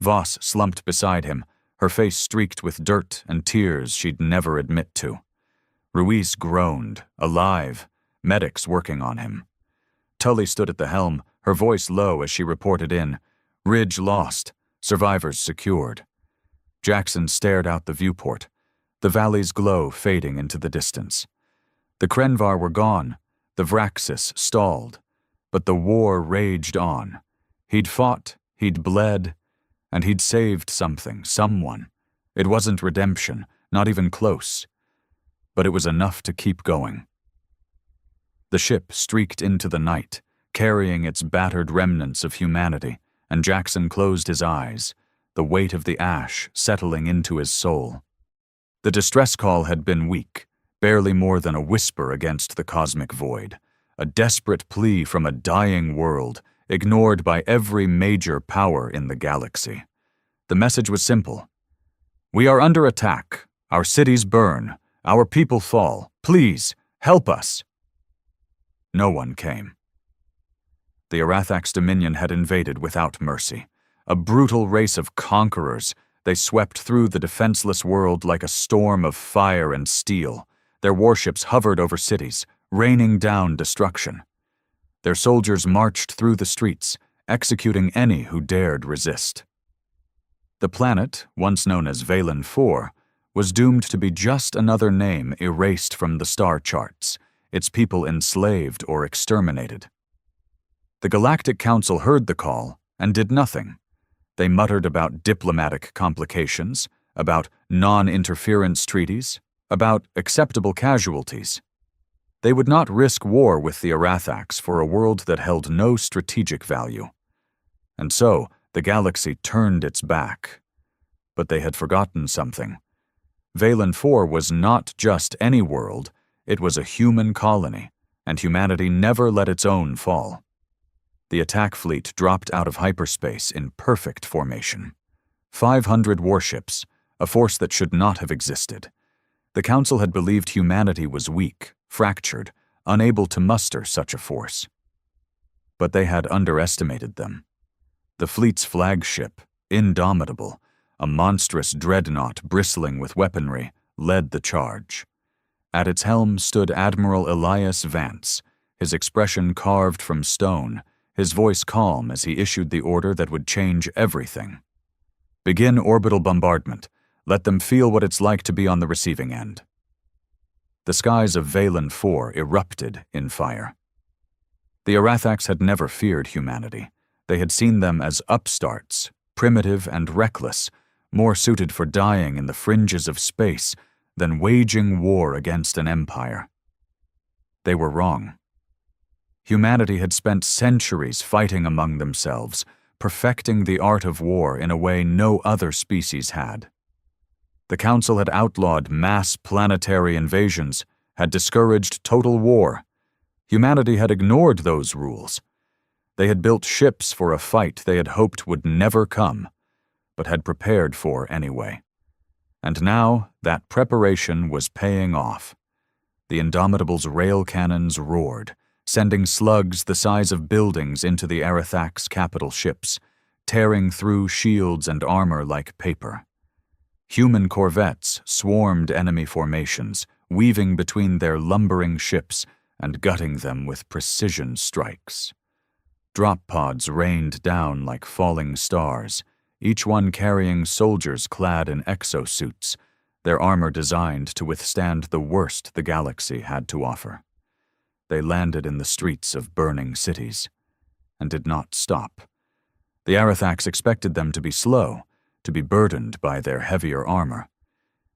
Voss slumped beside him, her face streaked with dirt and tears she'd never admit to. Ruiz groaned, alive, medics working on him. Tully stood at the helm, her voice low as she reported in. Ridge lost, survivors secured. Jackson stared out the viewport, the valley's glow fading into the distance. The Krenvar were gone, the Vraxis stalled, but the war raged on. He'd fought, he'd bled, and he'd saved something, someone. It wasn't redemption, not even close, but it was enough to keep going. The ship streaked into the night, carrying its battered remnants of humanity, and Jackson closed his eyes, the weight of the ash settling into his soul. The distress call had been weak, barely more than a whisper against the cosmic void, a desperate plea from a dying world, ignored by every major power in the galaxy. The message was simple. We are under attack. Our cities burn. Our people fall. Please, help us. No one came. The Arathax Dominion had invaded without mercy. A brutal race of conquerors, they swept through the defenseless world like a storm of fire and steel. Their warships hovered over cities, raining down destruction. Their soldiers marched through the streets, executing any who dared resist. The planet, once known as Valen IV, was doomed to be just another name erased from the star charts, its people enslaved or exterminated. The Galactic Council heard the call and did nothing. They muttered about diplomatic complications, about non-interference treaties, about acceptable casualties. They would not risk war with the Arathax for a world that held no strategic value. And so, the galaxy turned its back. But they had forgotten something. Valen IV was not just any world, it was a human colony, and humanity never let its own fall. The attack fleet dropped out of hyperspace in perfect formation. 500 warships, a force that should not have existed. The Council had believed humanity was weak, fractured, unable to muster such a force. But they had underestimated them. The fleet's flagship, indomitable, a monstrous dreadnought bristling with weaponry, led the charge. At its helm stood Admiral Elias Vance, his expression carved from stone, his voice calm as he issued the order that would change everything. Begin orbital bombardment. Let them feel what it's like to be on the receiving end. The skies of Valen IV erupted in fire. The Arathax had never feared humanity. They had seen them as upstarts, primitive and reckless, more suited for dying in the fringes of space than waging war against an empire. They were wrong. Humanity had spent centuries fighting among themselves, perfecting the art of war in a way no other species had. The Council had outlawed mass planetary invasions, had discouraged total war. Humanity had ignored those rules. They had built ships for a fight they had hoped would never come, but had prepared for anyway. And now that preparation was paying off. The Indomitable's rail cannons roared, sending slugs the size of buildings into the Arathax capital ships, tearing through shields and armor like paper. Human corvettes swarmed enemy formations, weaving between their lumbering ships and gutting them with precision strikes. Drop pods rained down like falling stars, each one carrying soldiers clad in exosuits, their armor designed to withstand the worst the galaxy had to offer. They landed in the streets of burning cities, and did not stop. The Arathax expected them to be slow, to be burdened by their heavier armor.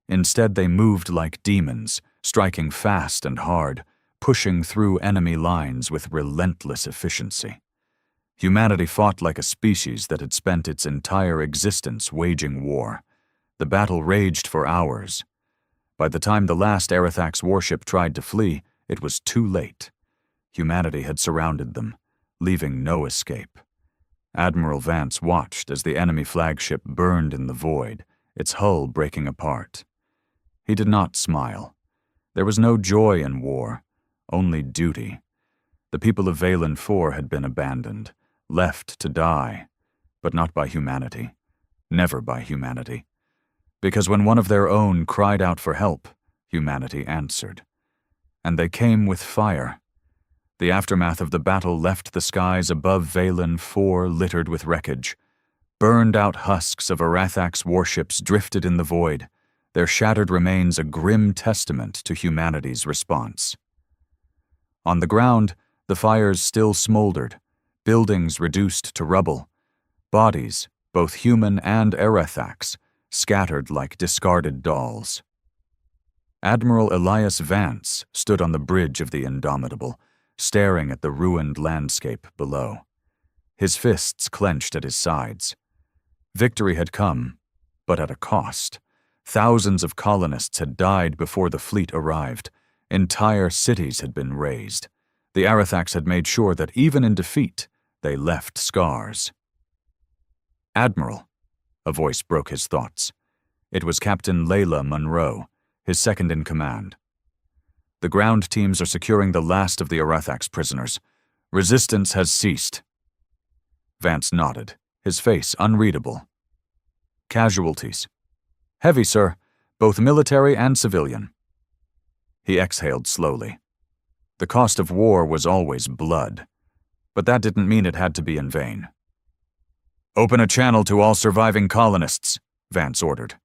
Instead, they moved like demons, striking fast and hard, pushing through enemy lines with relentless efficiency. Humanity fought like a species that had spent its entire existence waging war. The battle raged for hours. By the time the last Arethax warship tried to flee, it was too late. Humanity had surrounded them, leaving no escape. Admiral Vance watched as the enemy flagship burned in the void, its hull breaking apart. He did not smile. There was no joy in war, only duty. The people of Valen IV had been abandoned, left to die, but not by humanity, never by humanity. Because when one of their own cried out for help, humanity answered. And they came with fire. The aftermath of the battle left the skies above Valen IV littered with wreckage. Burned-out husks of Arethax warships drifted in the void, their shattered remains a grim testament to humanity's response. On the ground, the fires still smoldered, buildings reduced to rubble, bodies, both human and Arethax, scattered like discarded dolls. Admiral Elias Vance stood on the bridge of the Indomitable, staring at the ruined landscape below. His fists clenched at his sides. Victory had come, but at a cost. Thousands of colonists had died before the fleet arrived. Entire cities had been razed. The Arethax had made sure that even in defeat, they left scars. "Admiral," a voice broke his thoughts. It was Captain Layla Monroe, his second-in-command. "The ground teams are securing the last of the Arethax prisoners. Resistance has ceased." Vance nodded, his face unreadable. "Casualties." "Heavy, sir, both military and civilian." He exhaled slowly. The cost of war was always blood, but that didn't mean it had to be in vain. "Open a channel to all surviving colonists," Vance ordered.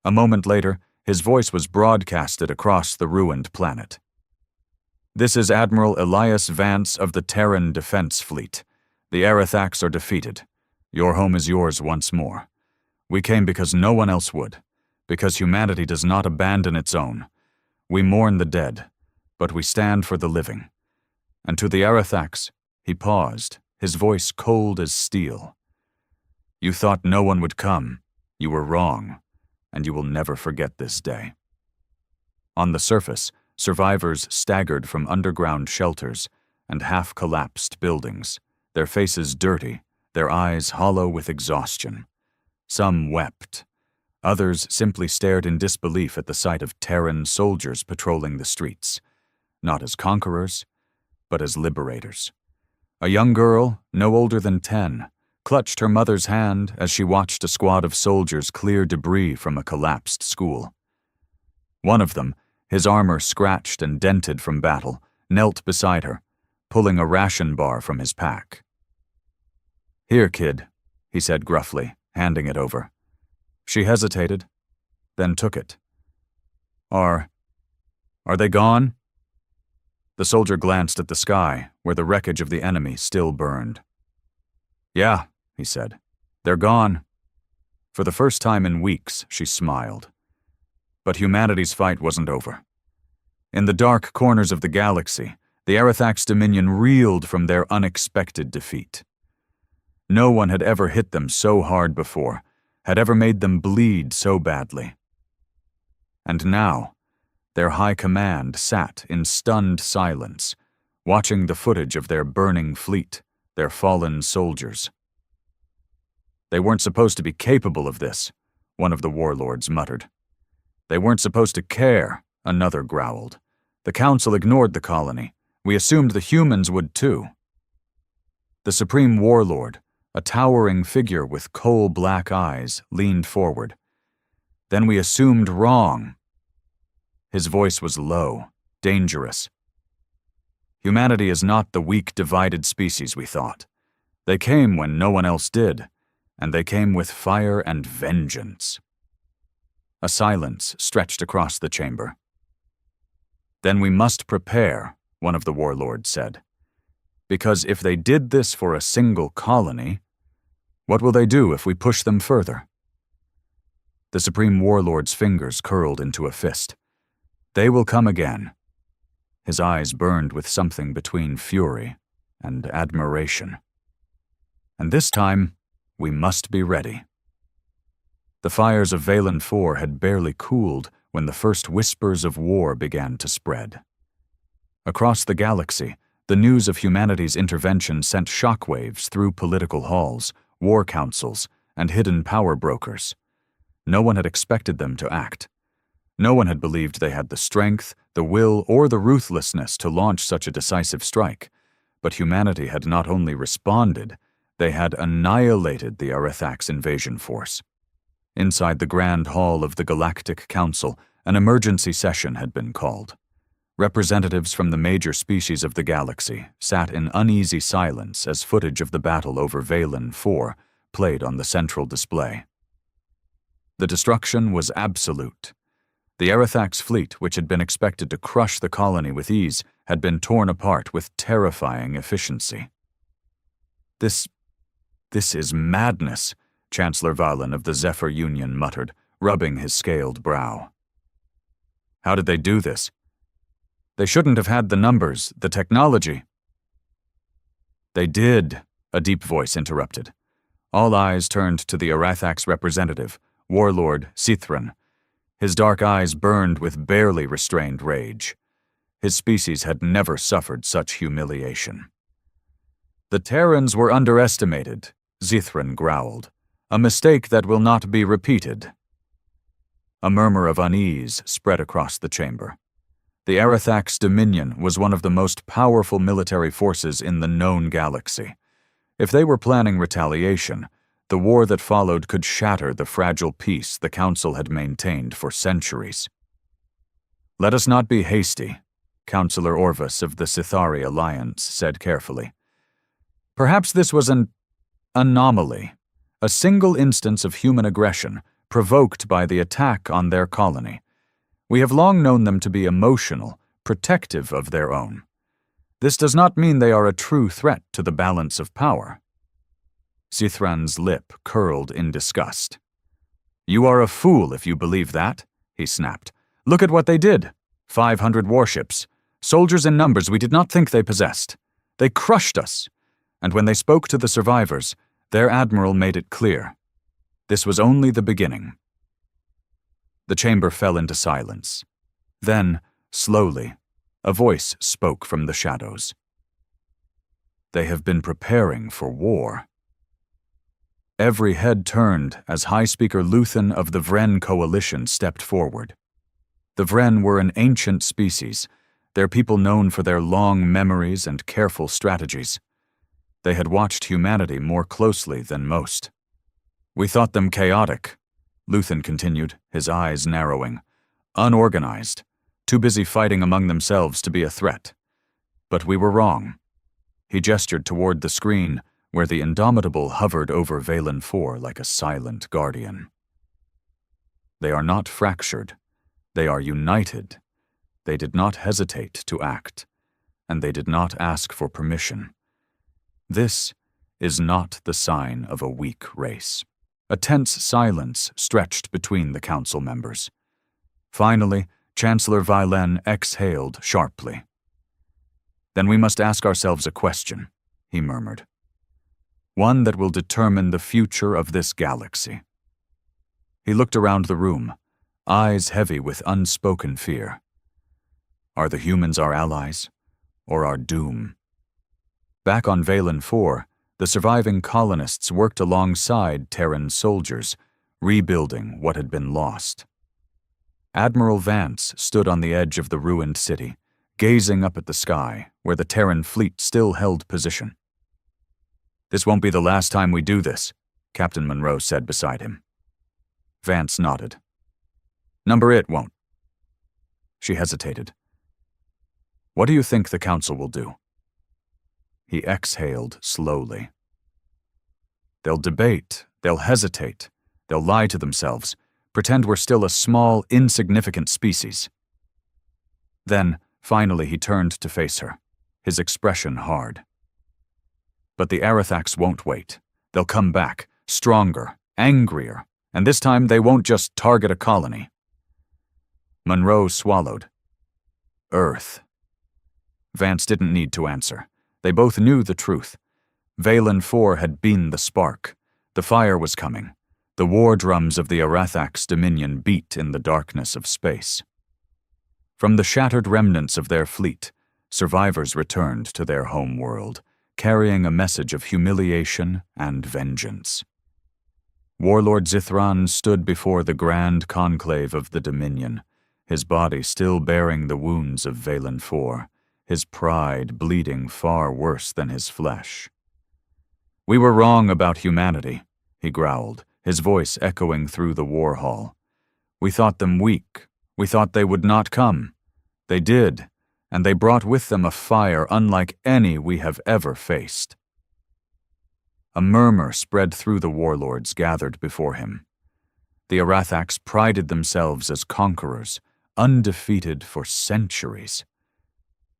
A moment later, his voice was broadcasted across the ruined planet. "This is Admiral Elias Vance of the Terran Defense Fleet. The Arethax are defeated. Your home is yours once more. We came because no one else would, because humanity does not abandon its own. We mourn the dead, but we stand for the living. And to the Arethax," he paused, his voice cold as steel. "You thought no one would come. You were wrong, and you will never forget this day." On the surface, survivors staggered from underground shelters and half-collapsed buildings, their faces dirty, their eyes hollow with exhaustion. Some wept. Others simply stared in disbelief at the sight of Terran soldiers patrolling the streets, not as conquerors, but as liberators. A young girl, no older than 10, clutched her mother's hand as she watched a squad of soldiers clear debris from a collapsed school. One of them, his armor scratched and dented from battle, knelt beside her, pulling a ration bar from his pack. "Here, kid," he said gruffly, handing it over. She hesitated, then took it. Are they gone?" The soldier glanced at the sky, where the wreckage of the enemy still burned. "Yeah," he said. "They're gone." For the first time in weeks, she smiled. But humanity's fight wasn't over. In the dark corners of the galaxy, the Arethax Dominion reeled from their unexpected defeat. No one had ever hit them so hard before, had ever made them bleed so badly. And now, their high command sat in stunned silence, watching the footage of their burning fleet, their fallen soldiers. "They weren't supposed to be capable of this," one of the warlords muttered. "They weren't supposed to care," another growled. "The Council ignored the colony. We assumed the humans would too." The Supreme Warlord, a towering figure with coal-black eyes, leaned forward. "Then we assumed wrong." His voice was low, dangerous. "Humanity is not the weak, divided species we thought. They came when no one else did, and they came with fire and vengeance." A silence stretched across the chamber. "Then we must prepare," one of the warlords said. "Because if they did this for a single colony, what will they do if we push them further?" The Supreme Warlord's fingers curled into a fist. "They will come again. His eyes burned with something between fury and admiration. And this time, we must be ready. The fires of Valen 4 had barely cooled when the first whispers of war began to spread. Across the galaxy, the news of humanity's intervention sent shockwaves through political halls, war councils, and hidden power brokers. No one had expected them to act. No one had believed they had the strength, the will, or the ruthlessness to launch such a decisive strike. But humanity had not only responded, they had annihilated the Arethax invasion force. Inside the Grand Hall of the Galactic Council, an emergency session had been called. Representatives from the major species of the galaxy sat in uneasy silence as footage of the battle over Valen 4 played on the central display. The destruction was absolute. The Arethax fleet, which had been expected to crush the colony with ease, had been torn apart with terrifying efficiency. This is madness, Chancellor Valen of the Zephyr Union muttered, rubbing his scaled brow. How did they do this? They shouldn't have had the numbers, the technology. They did, a deep voice interrupted. All eyes turned to the Arethax representative, Warlord Cithran. His dark eyes burned with barely restrained rage. His species had never suffered such humiliation. The Terrans were underestimated, Cithran growled. A mistake that will not be repeated. A murmur of unease spread across the chamber. The Arethax Dominion was one of the most powerful military forces in the known galaxy. If they were planning retaliation, the war that followed could shatter the fragile peace the Council had maintained for centuries. Let us not be hasty, Councillor Orvis of the Sithari Alliance said carefully. Perhaps this was an anomaly, a single instance of human aggression provoked by the attack on their colony. We have long known them to be emotional, protective of their own. This does not mean they are a true threat to the balance of power. Cithran's lip curled in disgust. You are a fool if you believe that, he snapped. Look at what they did. 500 warships. Soldiers in numbers we did not think they possessed. They crushed us. And when they spoke to the survivors, their admiral made it clear. This was only the beginning. The chamber fell into silence. Then, slowly, a voice spoke from the shadows. They have been preparing for war. Every head turned as High Speaker Luthen of the Vren Coalition stepped forward. The Vren were an ancient species, their people known for their long memories and careful strategies. They had watched humanity more closely than most. We thought them chaotic, Luthen continued, his eyes narrowing. Unorganized, too busy fighting among themselves to be a threat. But we were wrong. He gestured toward the screen, where the Indomitable hovered over Valen 4 like a silent guardian. They are not fractured. They are united. They did not hesitate to act, and they did not ask for permission. This is not the sign of a weak race. A tense silence stretched between the council members. Finally, Chancellor Valen exhaled sharply. Then we must ask ourselves a question, he murmured. One that will determine the future of this galaxy. He looked around the room, eyes heavy with unspoken fear. Are the humans our allies, or our doom? Back on Valen 4, the surviving colonists worked alongside Terran soldiers, rebuilding what had been lost. Admiral Vance stood on the edge of the ruined city, gazing up at the sky, where the Terran fleet still held position. This won't be the last time we do this, Captain Monroe said beside him. Vance nodded. Number it won't. She hesitated. What do you think the Council will do? He exhaled slowly. They'll debate, they'll hesitate, they'll lie to themselves, pretend we're still a small, insignificant species. Then, finally, he turned to face her, his expression hard. But the Arethax won't wait. They'll come back, stronger, angrier, and this time they won't just target a colony. Monroe swallowed. Earth. Vance didn't need to answer. They both knew the truth. Valen 4 had been the spark. The fire was coming. The war drums of the Arathak's dominion beat in the darkness of space. From the shattered remnants of their fleet, survivors returned to their home world, carrying a message of humiliation and vengeance. Warlord Zithran stood before the grand conclave of the Dominion, his body still bearing the wounds of Valen 4, his pride bleeding far worse than his flesh. "We were wrong about humanity," he growled, his voice echoing through the war hall. "We thought them weak. We thought they would not come. They did, and they brought with them a fire unlike any we have ever faced." A murmur spread through the warlords gathered before him. The Arathaks prided themselves as conquerors, undefeated for centuries.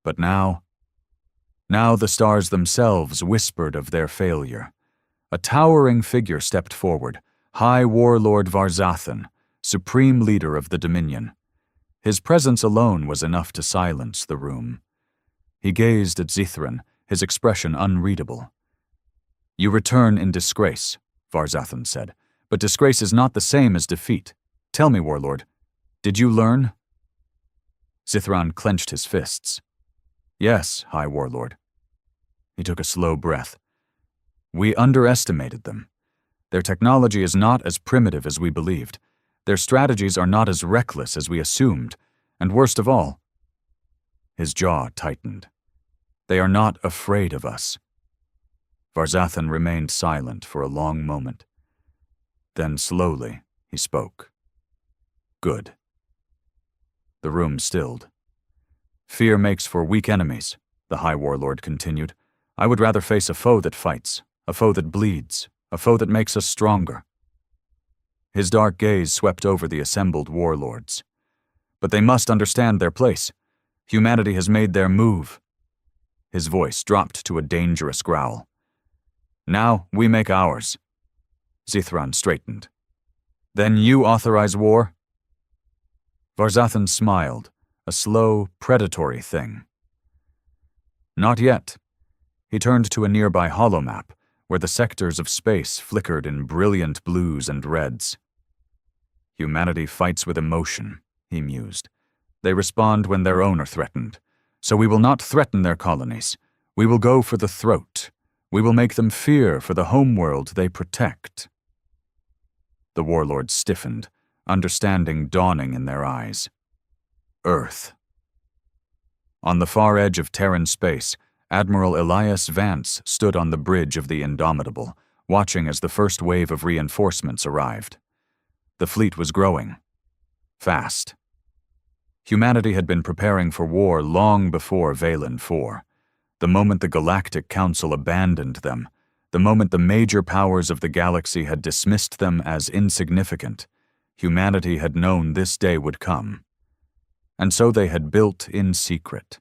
But now the stars themselves whispered of their failure. A towering figure stepped forward, High Warlord Varzathan, supreme leader of the Dominion. His presence alone was enough to silence the room. He gazed at Zithran, his expression unreadable. "You return in disgrace," Varzathan said, "but disgrace is not the same as defeat. Tell me, Warlord, did you learn?" Zithran clenched his fists. "Yes, High Warlord." He took a slow breath. "We underestimated them. Their technology is not as primitive as we believed. Their strategies are not as reckless as we assumed. And worst of all," his jaw tightened, "they are not afraid of us." Varzathan remained silent for a long moment. Then slowly he spoke. "Good." The room stilled. "Fear makes for weak enemies," the High Warlord continued. "I would rather face a foe that fights, a foe that bleeds, a foe that makes us stronger." His dark gaze swept over the assembled warlords. "But they must understand their place. Humanity has made their move." His voice dropped to a dangerous growl. "Now we make ours." Zithran straightened. "Then you authorize war?" Varzathan smiled, a slow, predatory thing. "Not yet." He turned to a nearby holomap, where the sectors of space flickered in brilliant blues and reds. "Humanity fights with emotion," he mused. "They respond when their own are threatened. So we will not threaten their colonies. We will go for the throat. We will make them fear for the homeworld they protect." The warlords stiffened, understanding dawning in their eyes. Earth. On the far edge of Terran space, Admiral Elias Vance stood on the bridge of the Indomitable, watching as the first wave of reinforcements arrived. The fleet was growing. Fast. Humanity had been preparing for war long before Valen 4. The moment the Galactic Council abandoned them, the moment the major powers of the galaxy had dismissed them as insignificant, humanity had known this day would come. And so they had built in secret.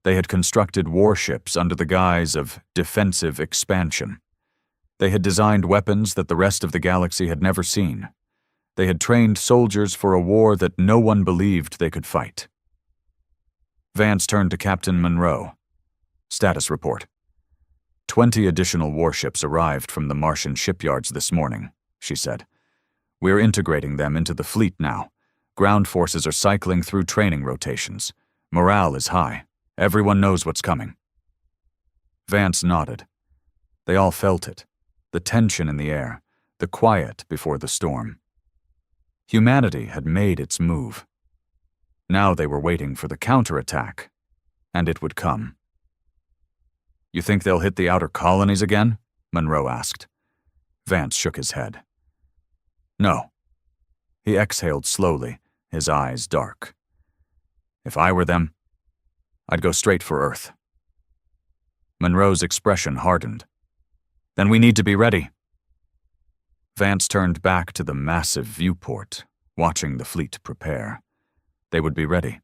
They had constructed warships under the guise of defensive expansion. They had designed weapons that the rest of the galaxy had never seen. They had trained soldiers for a war that no one believed they could fight. Vance turned to Captain Monroe. "Status report." 20 additional warships arrived from the Martian shipyards this morning, she said. "We're integrating them into the fleet now. Ground forces are cycling through training rotations. Morale is high. Everyone knows what's coming." Vance nodded. They all felt it, the tension in the air, the quiet before the storm. Humanity had made its move. Now they were waiting for the counterattack, and it would come. "You think they'll hit the outer colonies again?" Monroe asked. Vance shook his head. "No." He exhaled slowly, his eyes dark. "If I were them, I'd go straight for Earth." Monroe's expression hardened. "Then we need to be ready." Vance turned back to the massive viewport, watching the fleet prepare. They would be ready,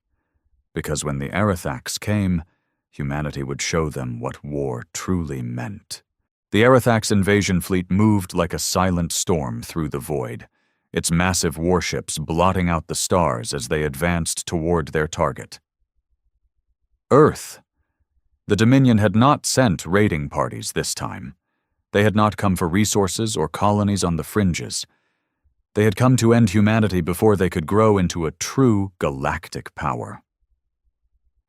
because when the Arathaks came, humanity would show them what war truly meant. The Arathaks invasion fleet moved like a silent storm through the void, its massive warships blotting out the stars as they advanced toward their target. "Earth," The Dominion had not sent raiding parties this time. They had not come for resources or colonies on the fringes. They had come to end humanity before they could grow into a true galactic power.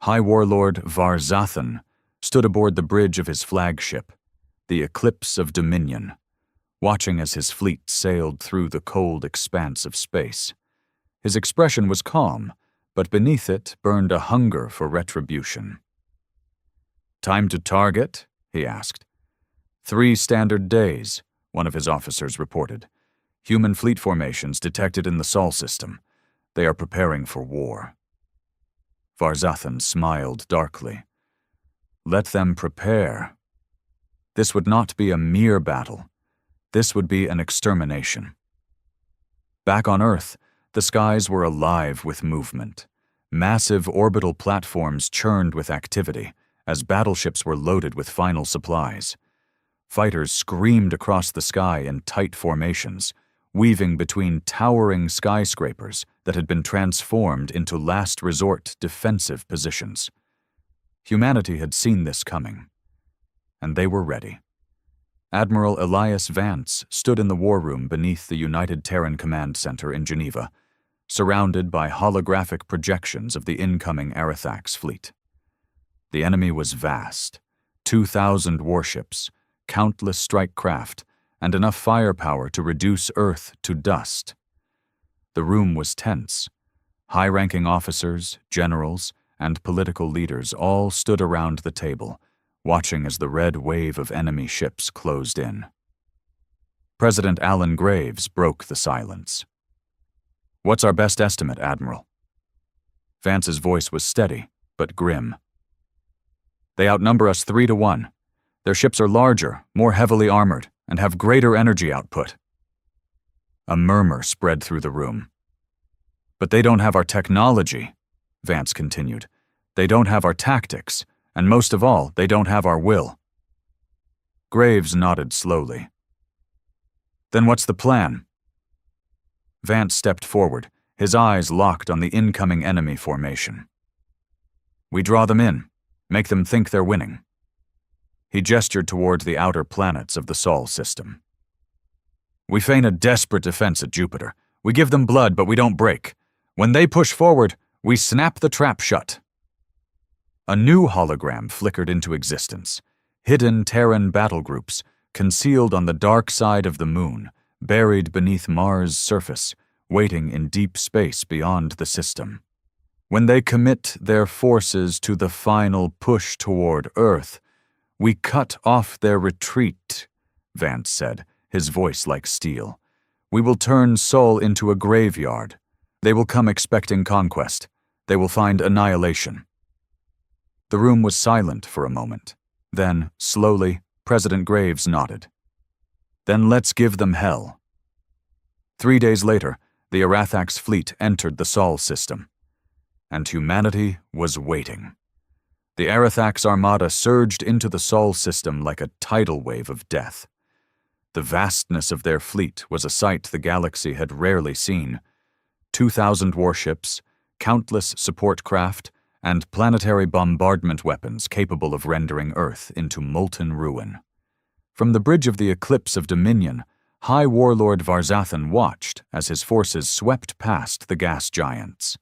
High Warlord Varzathan stood aboard the bridge of his flagship, the Eclipse of Dominion, watching as his fleet sailed through the cold expanse of space. His expression was calm, but beneath it burned a hunger for retribution. "Time to target?" he asked. 3 standard days," one of his officers reported. "Human fleet formations detected in the Sol system. They are preparing for war." Varzathan smiled darkly. Let them prepare. This would not be a mere battle. This would be an extermination. Back on Earth, the skies were alive with movement. Massive orbital platforms churned with activity as battleships were loaded with final supplies. Fighters screamed across the sky in tight formations, weaving between towering skyscrapers that had been transformed into last resort defensive positions. Humanity had seen this coming, and they were ready. Admiral Elias Vance stood in the war room beneath the United Terran Command Center in Geneva, surrounded by holographic projections of the incoming Arathax fleet. The enemy was vast, 2,000 warships, countless strike craft, and enough firepower to reduce Earth to dust. The room was tense. High-ranking officers, generals, and political leaders all stood around the table, watching as the red wave of enemy ships closed in. President Alan Graves broke the silence. "What's our best estimate, Admiral?" Vance's voice was steady, but grim. "They outnumber us 3-1. Their ships are larger, more heavily armored, and have greater energy output." A murmur spread through the room. "But they don't have our technology," Vance continued. "They don't have our tactics, and most of all, they don't have our will." Graves nodded slowly. "Then what's the plan?" Vance stepped forward, his eyes locked on the incoming enemy formation. "We draw them in, make them think they're winning." He gestured toward the outer planets of the Sol system. "We feign a desperate defense at Jupiter. We give them blood, but we don't break. When they push forward, we snap the trap shut." A new hologram flickered into existence. Hidden Terran battle groups, concealed on the dark side of the moon, buried beneath Mars' surface, waiting in deep space beyond the system. "When they commit their forces to the final push toward Earth, we cut off their retreat," Vance said, his voice like steel. "We will turn Sol into a graveyard. They will come expecting conquest. They will find annihilation." The room was silent for a moment. Then, slowly, President Graves nodded. "Then let's give them hell." 3 days later, the Arathax fleet entered the Sol system, and humanity was waiting. The Arathax Armada surged into the Sol system like a tidal wave of death. The vastness of their fleet was a sight the galaxy had rarely seen. 2,000 warships, countless support craft, and planetary bombardment weapons capable of rendering Earth into molten ruin. From the bridge of the Eclipse of Dominion, High Warlord Varzathan watched as his forces swept past the gas giants.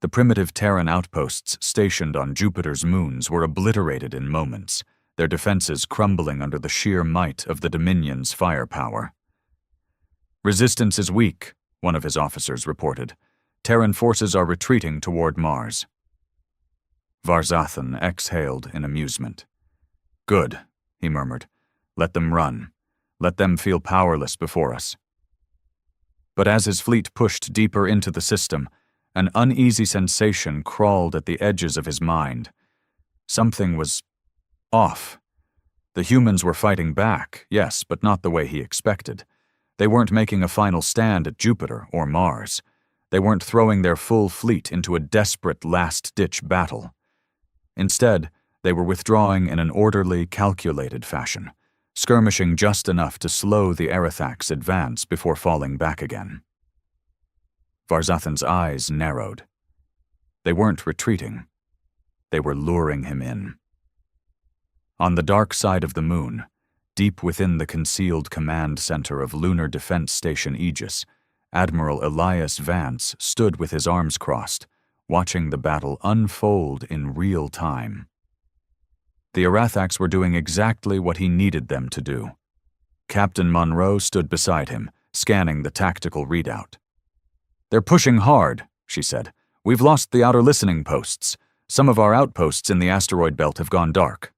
The primitive Terran outposts stationed on Jupiter's moons were obliterated in moments, their defenses crumbling under the sheer might of the Dominion's firepower. "Resistance is weak," one of his officers reported. "Terran forces are retreating toward Mars." Varzathan exhaled in amusement. "Good," he murmured. "Let them run. Let them feel powerless before us." But as his fleet pushed deeper into the system, an uneasy sensation crawled at the edges of his mind. Something was off. The humans were fighting back, yes, but not the way he expected. They weren't making a final stand at Jupiter or Mars. They weren't throwing their full fleet into a desperate last-ditch battle. Instead, they were withdrawing in an orderly, calculated fashion, skirmishing just enough to slow the Arathax advance before falling back again. Varzathan's eyes narrowed. They weren't retreating. They were luring him in. On the dark side of the moon, deep within the concealed command center of Lunar Defense Station Aegis, Admiral Elias Vance stood with his arms crossed, watching the battle unfold in real time. The Arathax were doing exactly what he needed them to do. Captain Monroe stood beside him, scanning the tactical readout. "They're pushing hard," she said. "We've lost the outer listening posts. Some of our outposts in the asteroid belt have gone dark."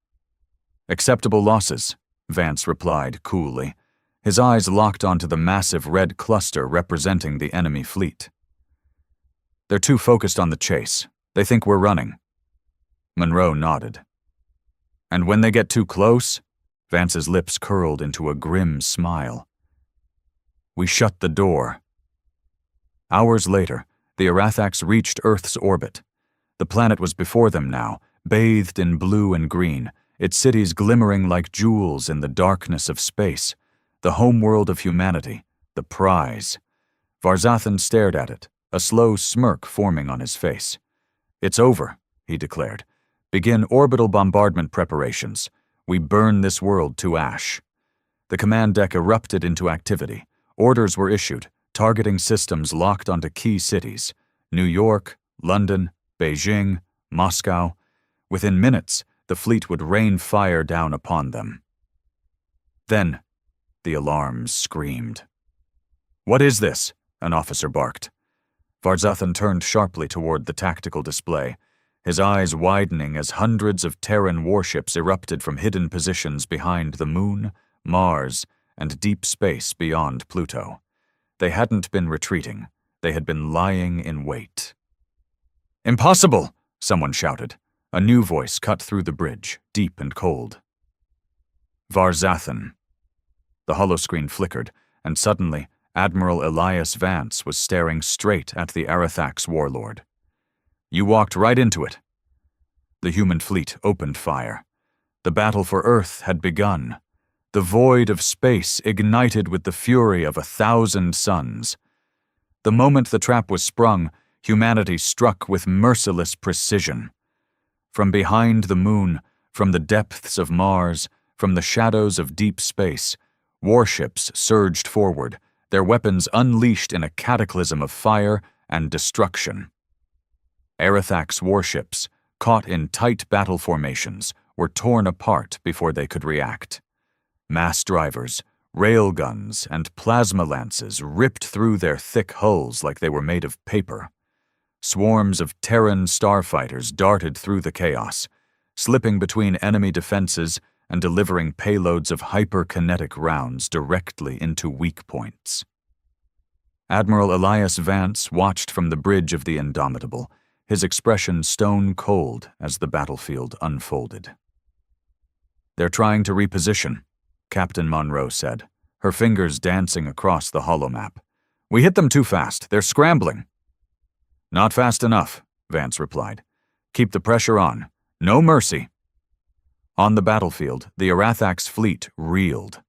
"Acceptable losses," Vance replied coolly. His eyes locked onto the massive red cluster representing the enemy fleet. "They're too focused on the chase. They think we're running." Monroe nodded. "And when they get too close?" Vance's lips curled into a grim smile. "We shut the door." Hours later, the Arathax reached Earth's orbit. The planet was before them now, bathed in blue and green, its cities glimmering like jewels in the darkness of space, the homeworld of humanity, the prize. Varzathan stared at it, a slow smirk forming on his face. "It's over," he declared. "Begin orbital bombardment preparations. We burn this world to ash." The command deck erupted into activity. Orders were issued, targeting systems locked onto key cities: New York, London, Beijing, Moscow. Within minutes, the fleet would rain fire down upon them. Then, the alarms screamed. "What is this?" an officer barked. Varzathan turned sharply toward the tactical display, his eyes widening as hundreds of Terran warships erupted from hidden positions behind the Moon, Mars, and deep space beyond Pluto. They hadn't been retreating. They had been lying in wait. "Impossible!" someone shouted. A new voice cut through the bridge, deep and cold. "Varzathan." The holoscreen flickered, and suddenly Admiral Elias Vance was staring straight at the Arathax warlord. "You walked right into it." The human fleet opened fire. The battle for Earth had begun. The void of space ignited with the fury of 1,000 suns. The moment the trap was sprung, humanity struck with merciless precision. From behind the moon, from the depths of Mars, from the shadows of deep space, warships surged forward, their weapons unleashed in a cataclysm of fire and destruction. Arathax warships, caught in tight battle formations, were torn apart before they could react. Mass drivers, railguns, and plasma lances ripped through their thick hulls like they were made of paper. Swarms of Terran starfighters darted through the chaos, slipping between enemy defenses and delivering payloads of hyperkinetic rounds directly into weak points. Admiral Elias Vance watched from the bridge of the Indomitable, his expression stone cold as the battlefield unfolded. "They're trying to reposition," Captain Monroe said, her fingers dancing across the holomap. "We hit them too fast. They're scrambling." "Not fast enough," Vance replied. "Keep the pressure on. No mercy." On the battlefield, the Arathax fleet reeled.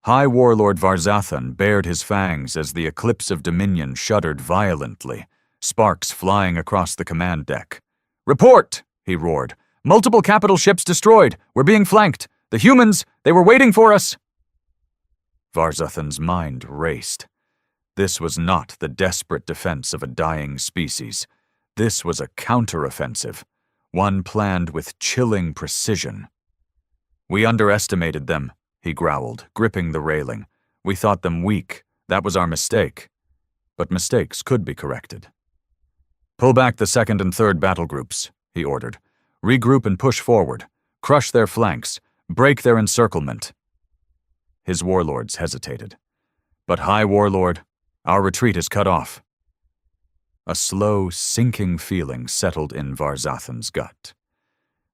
High Warlord Varzathan bared his fangs as the eclipse of dominion shuddered violently, sparks flying across the command deck. "Report!" he roared. "Multiple capital ships destroyed. We're being flanked. The humans, they were waiting for us." Varzathan's mind raced. This was not the desperate defense of a dying species. This was a counteroffensive, one planned with chilling precision. "We underestimated them," he growled, gripping the railing. "We thought them weak. That was our mistake." But mistakes could be corrected. "Pull back the second and third battle groups," he ordered. "Regroup and push forward. Crush their flanks. Break their encirclement." His warlords hesitated. "But High Warlord, our retreat is cut off." A slow, sinking feeling settled in Varzathan's gut.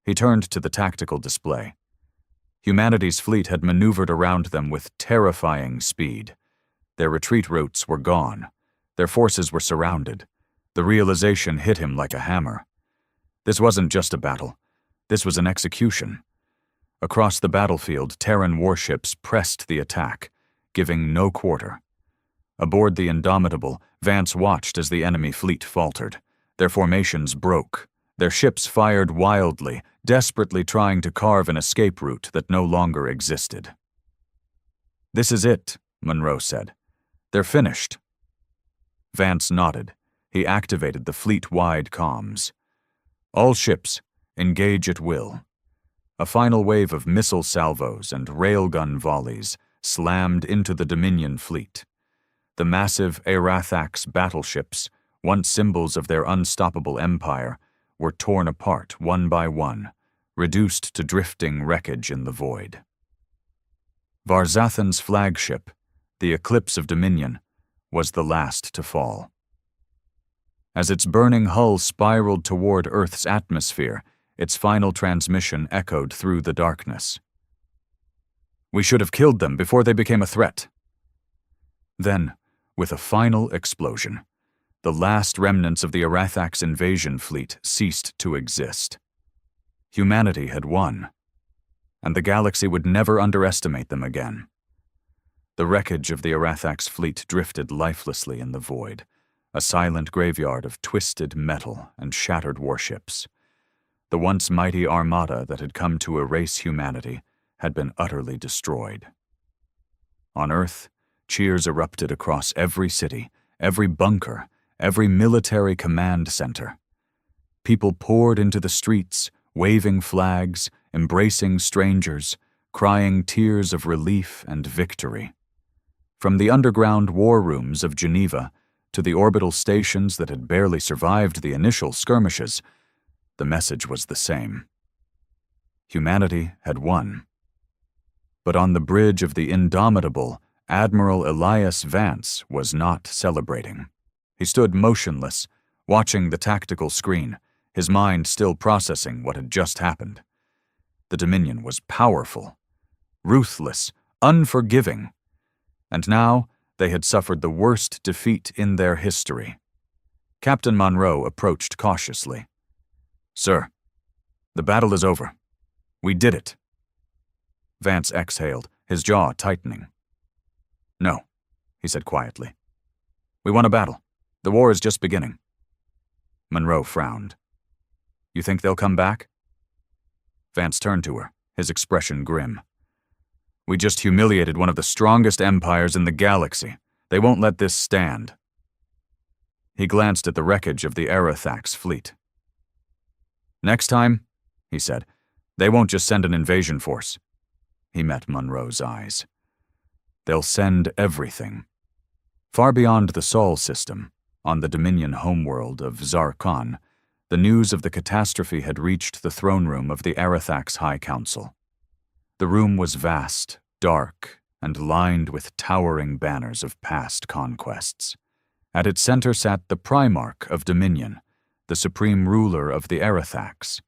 He turned to the tactical display. Humanity's fleet had maneuvered around them with terrifying speed. Their retreat routes were gone. Their forces were surrounded. The realization hit him like a hammer. This wasn't just a battle. This was an execution. Across the battlefield, Terran warships pressed the attack, giving no quarter. Aboard the Indomitable, Vance watched as the enemy fleet faltered. Their formations broke. Their ships fired wildly, desperately trying to carve an escape route that no longer existed. "This is it," Monroe said. "They're finished." Vance nodded. He activated the fleet-wide comms. "All ships, engage at will." A final wave of missile salvos and railgun volleys slammed into the Dominion fleet. The massive Arathax battleships, once symbols of their unstoppable empire, were torn apart one by one, reduced to drifting wreckage in the void. Varzathan's flagship, the Eclipse of Dominion, was the last to fall. As its burning hull spiraled toward Earth's atmosphere, its final transmission echoed through the darkness. "We should have killed them before they became a threat." Then, with a final explosion, the last remnants of the Arathax invasion fleet ceased to exist. Humanity had won, and the galaxy would never underestimate them again. The wreckage of the Arathax fleet drifted lifelessly in the void, a silent graveyard of twisted metal and shattered warships. The once mighty armada that had come to erase humanity had been utterly destroyed. On Earth, cheers erupted across every city, every bunker, every military command center. People poured into the streets, waving flags, embracing strangers, crying tears of relief and victory. From the underground war rooms of Geneva to the orbital stations that had barely survived the initial skirmishes, the message was the same. Humanity had won. But on the bridge of the indomitable, Admiral Elias Vance was not celebrating. He stood motionless, watching the tactical screen, his mind still processing what had just happened. The Dominion was powerful, ruthless, unforgiving, and now they had suffered the worst defeat in their history. Captain Monroe approached cautiously. "Sir, the battle is over. We did it." Vance exhaled, his jaw tightening. "No," he said quietly. "We won a battle. The war is just beginning." Monroe frowned. "You think they'll come back?" Vance turned to her, his expression grim. "We just humiliated one of the strongest empires in the galaxy. They won't let this stand." He glanced at the wreckage of the Arathax fleet. "Next time," he said, "they won't just send an invasion force." He met Monroe's eyes. "They'll send everything." Far beyond the Sol system, on the Dominion homeworld of Zarkon, the news of the catastrophe had reached the throne room of the Arathax High Council. The room was vast, dark, and lined with towering banners of past conquests. At its center sat the Primarch of Dominion, the supreme ruler of the Arathax.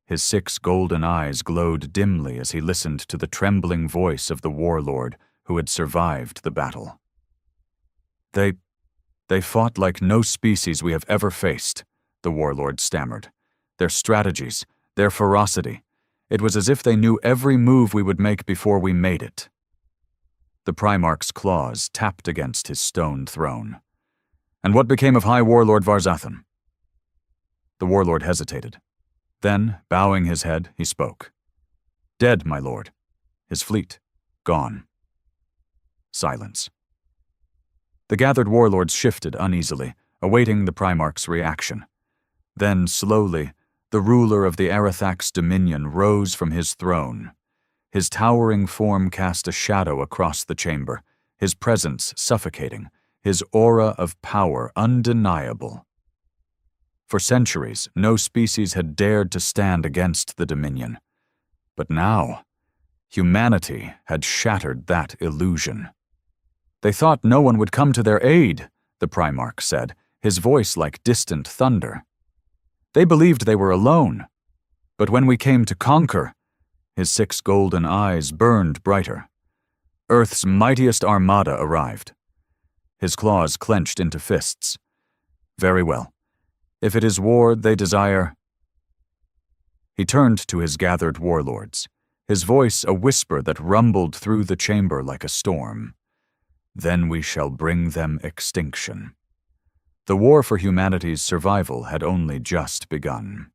His 6 golden eyes glowed dimly as he listened to the trembling voice of the warlord who had survived the battle. They fought like no species we have ever faced," the warlord stammered. "Their strategies, their ferocity. It was as if they knew every move we would make before we made it." The Primarch's claws tapped against his stone throne. "And what became of High Warlord Varzathan?" The warlord hesitated. Then, bowing his head, he spoke. "Dead, my lord. His fleet, gone." Silence. The gathered warlords shifted uneasily, awaiting the Primarch's reaction. Then, slowly, the ruler of the Arathax Dominion rose from his throne. His towering form cast a shadow across the chamber, his presence suffocating, his aura of power undeniable. For centuries, no species had dared to stand against the Dominion. But now, humanity had shattered that illusion. "They thought no one would come to their aid," the Primarch said, his voice like distant thunder. "They believed they were alone. But when we came to conquer," his 6 golden eyes burned brighter, "Earth's mightiest armada arrived." His claws clenched into fists. "Very well. If it is war they desire—" He turned to his gathered warlords, his voice a whisper that rumbled through the chamber like a storm. "Then we shall bring them extinction." The war for humanity's survival had only just begun.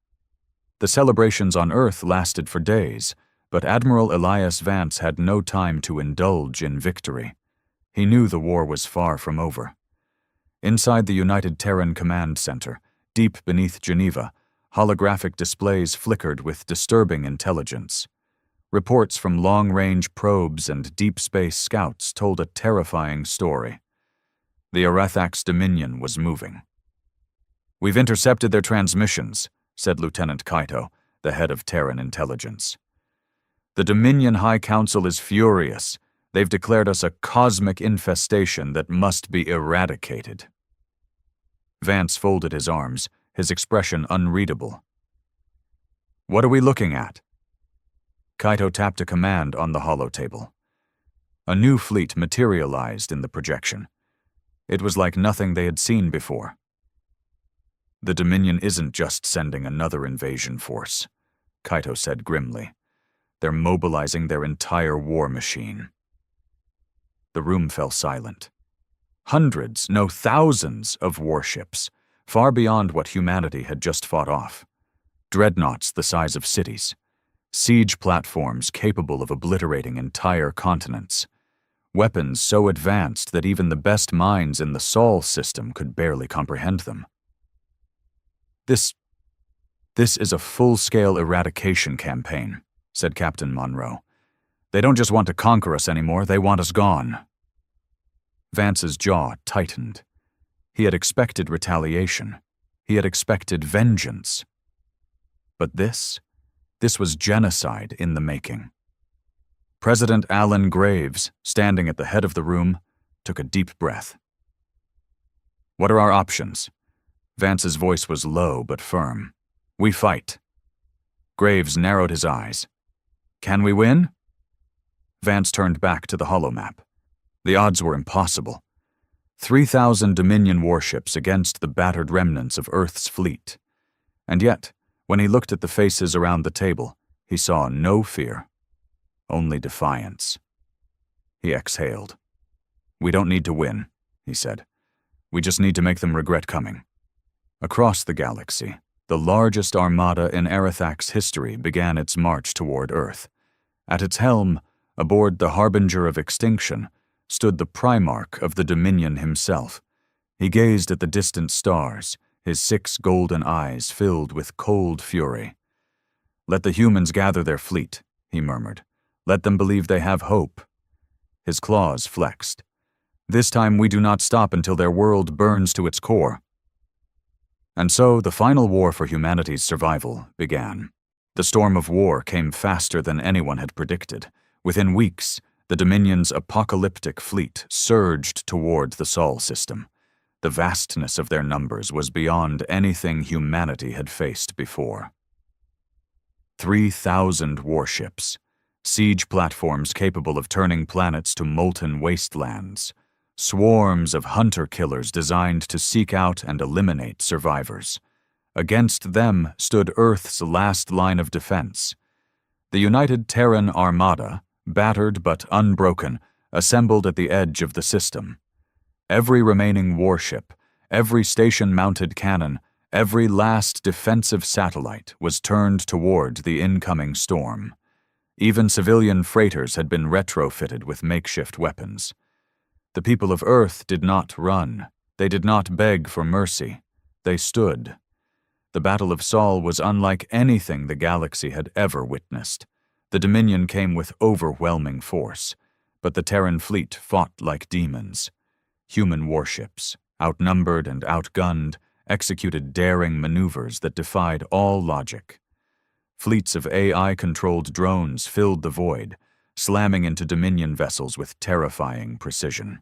The celebrations on Earth lasted for days, but Admiral Elias Vance had no time to indulge in victory. He knew the war was far from over. Inside the United Terran Command Center, deep beneath Geneva, holographic displays flickered with disturbing intelligence. Reports from long-range probes and deep space scouts told a terrifying story. The Arathax Dominion was moving. "We've intercepted their transmissions," said Lieutenant Kaito, the head of Terran intelligence. "The Dominion High Council is furious. They've declared us a cosmic infestation that must be eradicated." Vance folded his arms, his expression unreadable. "What are we looking at?" Kaito tapped a command on the holotable. A new fleet materialized in the projection. It was like nothing they had seen before. "The Dominion isn't just sending another invasion force," Kaito said grimly. "They're mobilizing their entire war machine." The room fell silent. Hundreds, no thousands of warships, far beyond what humanity had just fought off. Dreadnoughts the size of cities. Siege platforms capable of obliterating entire continents. Weapons so advanced that even the best minds in the Sol system could barely comprehend them. This is a full-scale eradication campaign," said Captain Monroe. "They don't just want to conquer us anymore, they want us gone." Vance's jaw tightened. He had expected retaliation. He had expected vengeance. But this was genocide in the making. President Alan Graves, standing at the head of the room, took a deep breath. "What are our options?" Vance's voice was low but firm. "We fight." Graves narrowed his eyes. "Can we win?" Vance turned back to the holomap. The odds were impossible. 3,000 Dominion warships against the battered remnants of Earth's fleet. And yet, when he looked at the faces around the table, he saw no fear, only defiance. He exhaled. "We don't need to win," he said. "We just need to make them regret coming." Across the galaxy, the largest armada in Arathax history began its march toward Earth. At its helm, aboard the Harbinger of Extinction, stood the Primarch of the Dominion himself. He gazed at the distant stars, his 6 golden eyes filled with cold fury. "Let the humans gather their fleet," he murmured. "Let them believe they have hope." His claws flexed. "This time we do not stop until their world burns to its core." And so the final war for humanity's survival began. The storm of war came faster than anyone had predicted. Within weeks, the Dominion's apocalyptic fleet surged toward the Sol system. The vastness of their numbers was beyond anything humanity had faced before. 3,000 warships, siege platforms capable of turning planets to molten wastelands, swarms of hunter-killers designed to seek out and eliminate survivors. Against them stood Earth's last line of defense. The United Terran Armada, battered but unbroken, assembled at the edge of the system. Every remaining warship, every station-mounted cannon, every last defensive satellite was turned toward the incoming storm. Even civilian freighters had been retrofitted with makeshift weapons. The people of Earth did not run. They did not beg for mercy. They stood. The Battle of Sol was unlike anything the galaxy had ever witnessed. The Dominion came with overwhelming force, but the Terran fleet fought like demons. Human warships, outnumbered and outgunned, executed daring maneuvers that defied all logic. Fleets of AI-controlled drones filled the void, slamming into Dominion vessels with terrifying precision.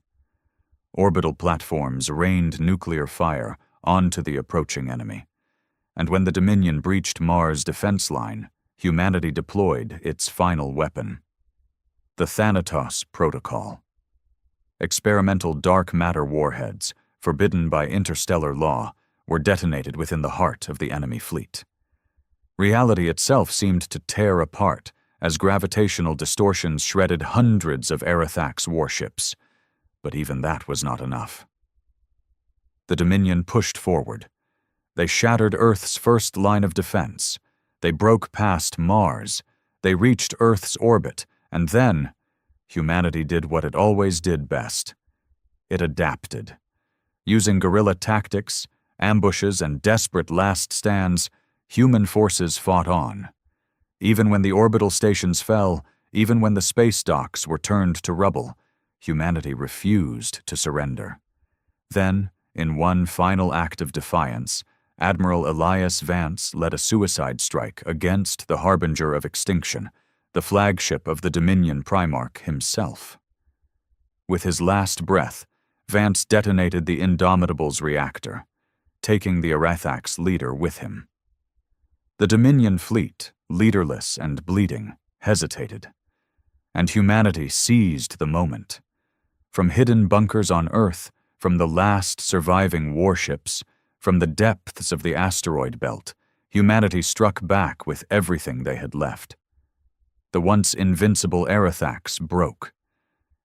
Orbital platforms rained nuclear fire onto the approaching enemy. And when the Dominion breached Mars' defense line, humanity deployed its final weapon. The Thanatos Protocol. Experimental dark matter warheads, forbidden by interstellar law, were detonated within the heart of the enemy fleet. Reality itself seemed to tear apart as gravitational distortions shredded hundreds of Arathax warships. But even that was not enough. The Dominion pushed forward. They shattered Earth's first line of defense. They broke past Mars. They reached Earth's orbit, and then humanity did what it always did best. It adapted. Using guerrilla tactics, ambushes, and desperate last stands, human forces fought on. Even when the orbital stations fell, even when the space docks were turned to rubble, humanity refused to surrender. Then, in one final act of defiance, Admiral Elias Vance led a suicide strike against the harbinger of extinction, the flagship of the Dominion Primarch himself. With his last breath, Vance detonated the Indomitable's reactor, taking the Arathax leader with him. The Dominion fleet, leaderless and bleeding, hesitated, and humanity seized the moment. From hidden bunkers on Earth, from the last surviving warships, from the depths of the asteroid belt, humanity struck back with everything they had left. The once invincible Arathax broke,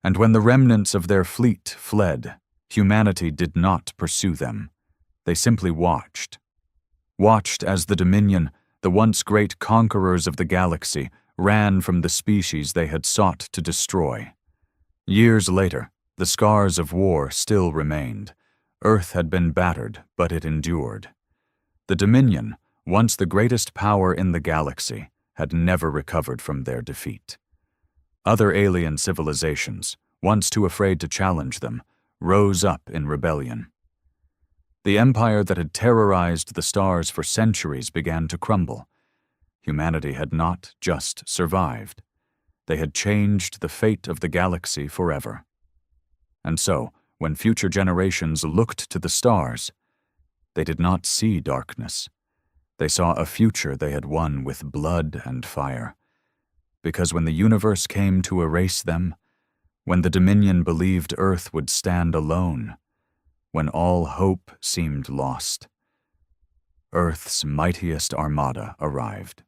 and when the remnants of their fleet fled, humanity did not pursue them. They simply watched. Watched as the Dominion, the once great conquerors of the galaxy, ran from the species they had sought to destroy. Years later, the scars of war still remained. Earth had been battered, but it endured. The Dominion, once the greatest power in the galaxy, had never recovered from their defeat. Other alien civilizations, once too afraid to challenge them, rose up in rebellion. The empire that had terrorized the stars for centuries began to crumble. Humanity had not just survived. They had changed the fate of the galaxy forever. And so, when future generations looked to the stars, they did not see darkness. They saw a future they had won with blood and fire. Because when the universe came to erase them, when the Dominion believed Earth would stand alone, when all hope seemed lost, Earth's mightiest armada arrived.